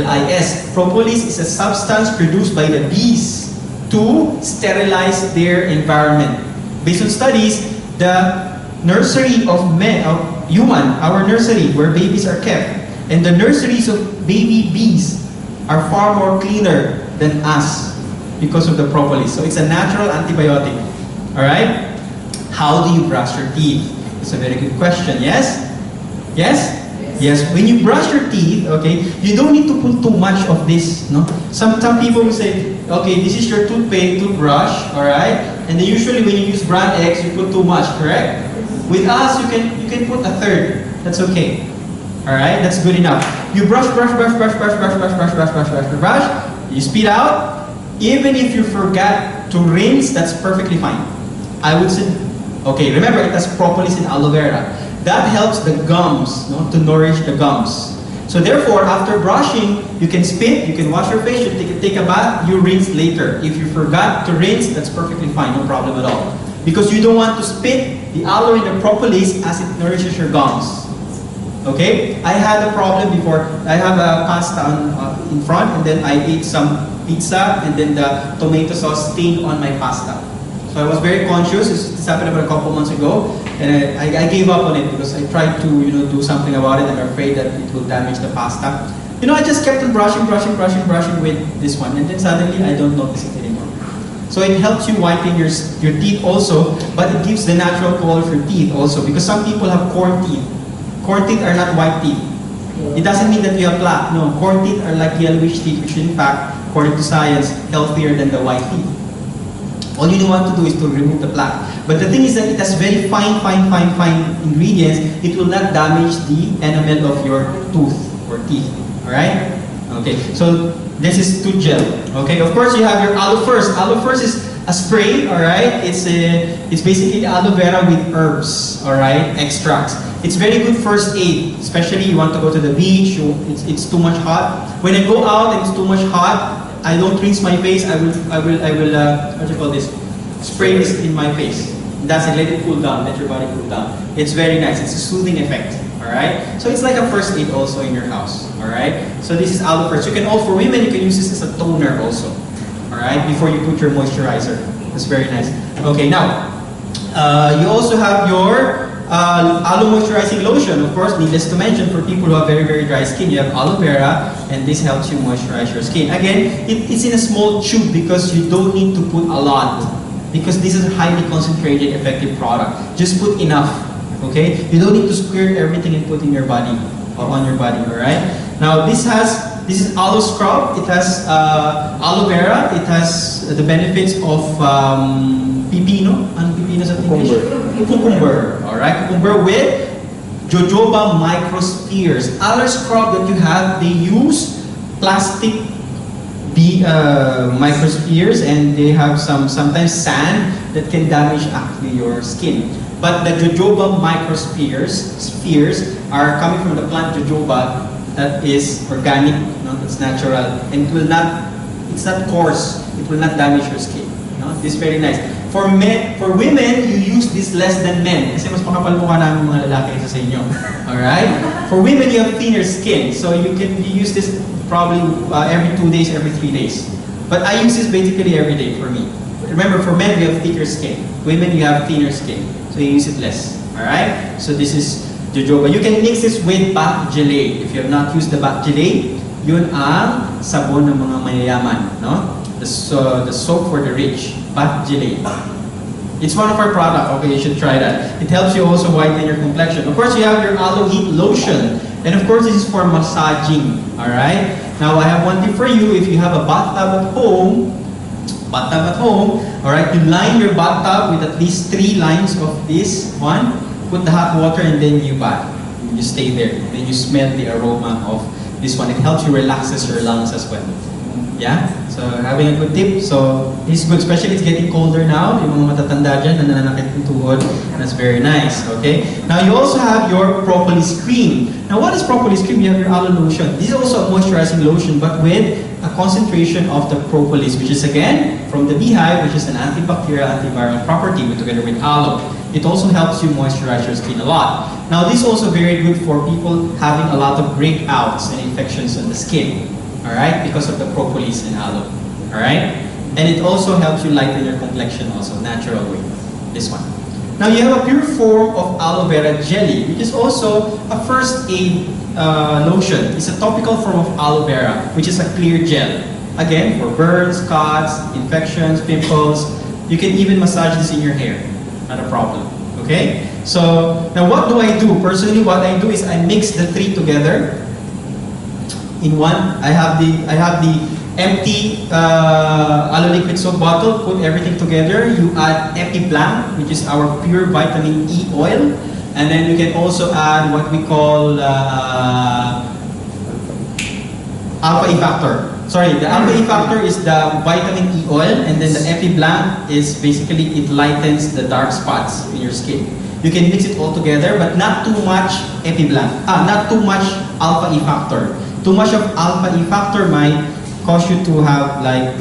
Propolis is a substance produced by the bees to sterilize their environment. Based on studies, the nursery of our nursery where babies are kept, and the nurseries of baby bees are far more cleaner than us because of the propolis. So it's a natural antibiotic. Alright? How do you brush your teeth? It's a very good question. Yes? Yes? Yes. When you brush your teeth, okay, you don't need to put too much of this. No? Some people will say, okay, this is your toothbrush, alright? And then usually when you use brand X, you put too much, correct? With us, you can put a third. That's okay. Alright? That's good enough. You brush, you spit out. Even if you forgot to rinse, that's perfectly fine. I would say, okay, remember it has propolis and aloe vera. That helps the gums, no, to nourish the gums. So therefore, after brushing, you can spit, you can wash your face, you take a bath, you rinse later. If you forgot to rinse, that's perfectly fine, no problem at all. Because you don't want to spit the aloe and the propolis as it nourishes your gums. Okay? I had a problem before. I have a pasta in front, and then I ate some pizza, and then the tomato sauce stained on my pasta. So I was very conscious. This happened about a couple months ago, and I gave up on it because I tried to, you know, do something about it. I'm afraid that it will damage the pasta. You know, I just kept on brushing with this one, and then suddenly I don't notice it anymore. So it helps you whiten your teeth also, but it gives the natural color of your teeth also, because some people have corn teeth. Corn teeth are not white teeth. It doesn't mean that you have plaque. No, corn teeth are like yellowish teeth, which in fact, according to science, healthier than the white teeth. All you want to do is to remove the plaque. But the thing is that it has very fine ingredients. It will not damage the enamel of your tooth or teeth. Alright? Okay, so this is tooth gel. Okay, of course you have your aloe first. Aloe first is a spray, alright? It's basically aloe vera with herbs, alright? Extracts. It's very good first aid, especially you want to go to the beach, it's too much hot. When I go out and it's too much hot, I don't rinse my face, I will what do you call this? Spray this in my face. That's it, let it cool down, let your body cool down. It's very nice, it's a soothing effect, alright? So it's like a first aid also in your house, alright? So this is aloe first. You can for women, you can use this as a toner also, alright? Before you put your moisturizer. That's very nice. Okay, now, You also have your aloe moisturizing lotion. Of course, needless to mention, for people who have very, very dry skin, you have aloe vera, and this helps you moisturize your skin. Again, it's in a small tube because you don't need to put a lot, because this is a highly concentrated, effective product. Just put enough, okay? You don't need to squirt everything and put in your body, or on your body, all right? Now, this is aloe scrub. It has aloe vera. It has the benefits of pipino. Ano pipino sa English? Cucumber. All right, cucumber with jojoba microspheres. Other scrub that you have, they use plastic microspheres, and they have sometimes sand that can damage actually your skin. But the jojoba spheres are coming from the plant jojoba that is organic, that's natural, and it's not coarse. It will not damage your skin. This is very nice. For women, you use this less than men. Kasi mas makapal mukha namin mga lalaki sa inyo. Alright? For women, you have thinner skin. So you use this probably every 2 days, every 3 days. But I use this basically every day for me. Remember, for men, we have thicker skin. Women, you have thinner skin. So you use it less. Alright? So this is jojoba. You can mix this with bat gelée. If you have not used the bat gelée, yun ang sabon ng mga mayayaman. No? The soap for the rich. Bat gelée. It's one of our products. Okay, you should try that. It helps you also whiten your complexion. Of course, you have your aloe heat lotion. And of course, this is for massaging. Alright? Now, I have one tip for you. If you have a bathtub at home, alright, you line your bathtub with at least 3 lines of this one. Put the hot water and then you bath. You stay there. Then you smell the aroma of this one. It helps you relaxes your lungs as well. Yeah? So having a good tip. So this is good, especially it's getting colder now. Yung mga matatanda dyan, nananakit yung tuhod. That's very nice. Okay? Now you also have your propolis cream. Now what is propolis cream? You have your aloe lotion. This is also a moisturizing lotion, but with a concentration of the propolis, which is again from the beehive, which is an antibacterial, antiviral property together with aloe. It also helps you moisturize your skin a lot. Now this is also very good for people having a lot of breakouts and infections on the skin. Alright, because of the propolis and aloe. Alright? And it also helps you lighten your complexion also, natural way. This one. Now you have a pure form of aloe vera jelly, which is also a first aid lotion. It's a topical form of aloe vera, which is a clear gel. Again, for burns, cuts, infections, pimples. You can even massage this in your hair. Not a problem. Okay? So, now what do I do? Personally, what I do is I mix the 3 together. In one, I have the empty aloe liquid soap bottle. Put everything together. You add Epi Blanc, which is our pure vitamin E oil, and then you can also add what we call alpha E factor. Sorry, the alpha E factor is the vitamin E oil, and then the Epi Blanc is basically it lightens the dark spots in your skin. You can mix it all together, but not too much Epi Blanc. Not too much alpha E factor. Too much of alpha E factor might cause you to have like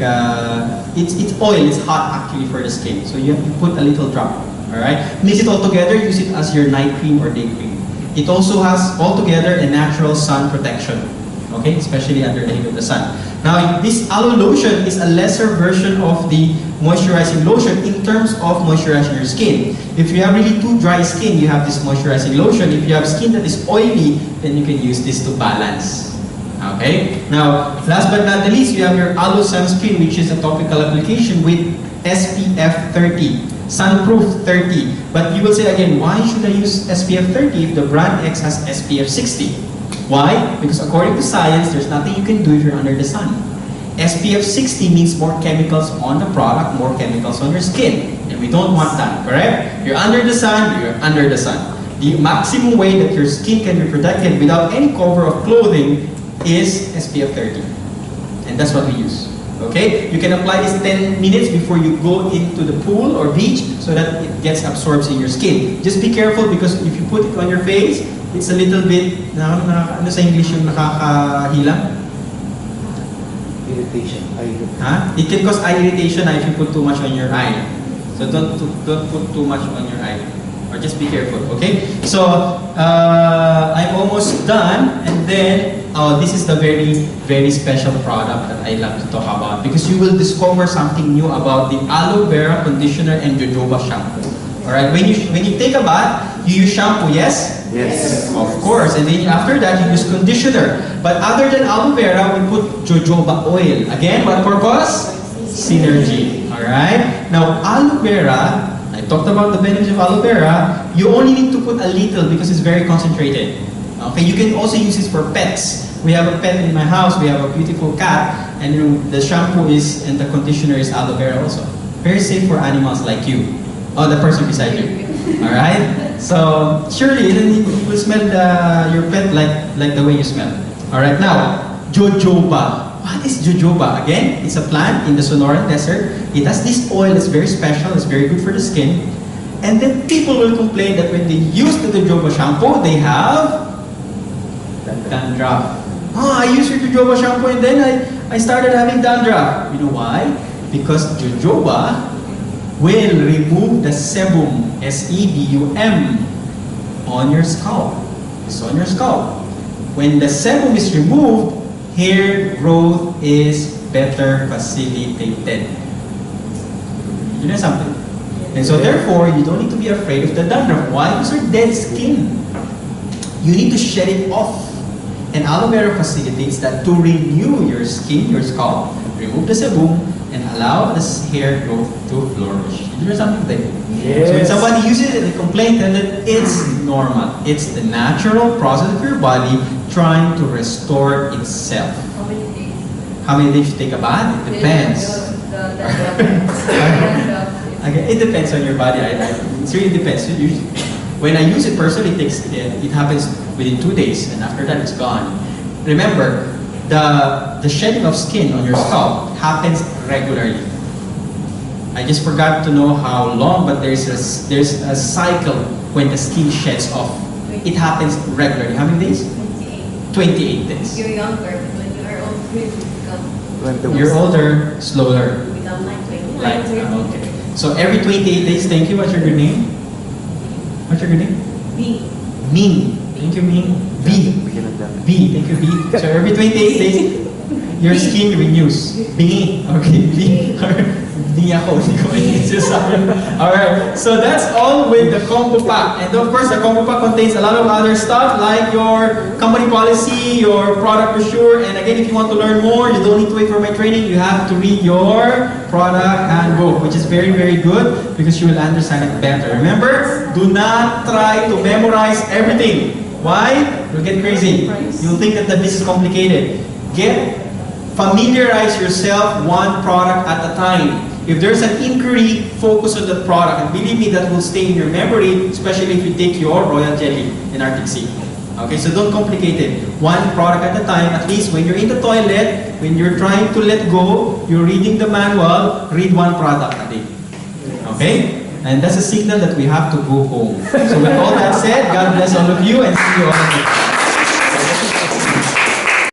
it's oil. It's hot actually for the skin, so you have to put a little drop. All right, mix it all together. Use it as your night cream or day cream. It also has altogether a natural sun protection. Okay, especially under the heat of the sun. Now, this aloe lotion is a lesser version of the moisturizing lotion in terms of moisturizing your skin. If you have really too dry skin, you have this moisturizing lotion. If you have skin that is oily, then you can use this to balance. Okay? Now, last but not the least, you have your aloe sunscreen, which is a topical application with SPF 30, sunproof 30. But you will say again, why should I use SPF 30 if the brand X has SPF 60? Why? Because according to science, there's nothing you can do if you're under the sun. SPF 60 means more chemicals on the product, more chemicals on your skin. And we don't want that, correct? You're under the sun, you're under the sun. The maximum way that your skin can be protected without any cover of clothing is SPF 30. And that's what we use. Okay? You can apply this 10 minutes before you go into the pool or beach so that it gets absorbed in your skin. Just be careful because if you put it on your face, it's a little bit, ano sa English yung nakakahilang? Irritation. Huh? It can cause eye irritation if you put too much on your eye. So don't put too much on your eye. Or just be careful, okay? So, I'm almost done, and then, this is the very, very special product that I love to talk about because you will discover something new about the aloe vera conditioner and jojoba shampoo. Alright, when you take a bath, you use shampoo, yes? Yes. Of course, and then after that, you use conditioner. But other than aloe vera, we put jojoba oil. Again, what purpose? Synergy. Alright? Now, aloe vera, I talked about the benefits of aloe vera. You only need to put a little because it's very concentrated. Okay, you can also use it for pets. We have a pet in my house, we have a beautiful cat, and the shampoo is, and the conditioner is aloe vera also. Very safe for animals like you. Oh, the person beside you. Alright? So, surely, then you will smell your pet like the way you smell. Alright, now, jojoba. What is jojoba? Again, it's a plant in the Sonoran Desert. It has this oil that's very special, it's very good for the skin. And then people will complain that when they use the jojoba shampoo, they have dandruff. Oh, I used your jojoba shampoo and then I started having dandruff. You know why? Because jojoba will remove the sebum, S-E-B-U-M, on your scalp. It's on your scalp. When the sebum is removed, hair growth is better facilitated. You know something? And so therefore, you don't need to be afraid of the dandruff. Why? Because your dead skin. You need to shed it off. And aloe vera facilitates that to renew your skin, your scalp, remove the sebum, and allow this hair growth to flourish. You know something like that? Yes. So when somebody uses it, they complain that it's normal. It's the natural process of your body trying to restore itself. How many days? How many days you take a bath? It depends. Okay, it depends on your body. It really depends. When I use it personally, it happens within 2 days, and after that it's gone. Remember, the shedding of skin on your scalp happens regularly. I just forgot to know how long, but there's a cycle when the skin sheds off. It happens regularly. How many days? 28 days. You're younger, but when you are older, you become... You're older, slower. You become like 29. Like, okay. So every 28 days, thank you. What's your good name? What's your good name? B. Ming. Thank you, Ming. B. B. Thank you, B. So every 28 days, your skin renews. B. Okay, B. Alright, so that's all with the combo pack. And of course, the combo pack contains a lot of other stuff like your company policy, your product brochure. And again, if you want to learn more, you don't need to wait for my training. You have to read your product handbook, which is very, very good because you will understand it better. Remember, do not try to memorize everything. Why? You'll get crazy. You'll think that this is complicated. Familiarize yourself one product at a time. If there's an inquiry, focus on the product. And believe me, that will stay in your memory, especially if you take your Royal Jelly in Arctic Sea. Okay, so don't complicate it. One product at a time. At least when you're in the toilet, when you're trying to let go, you're reading the manual, read one product a day. Okay? And that's a signal that we have to go home. So with all that said, God bless all of you and see you all next time.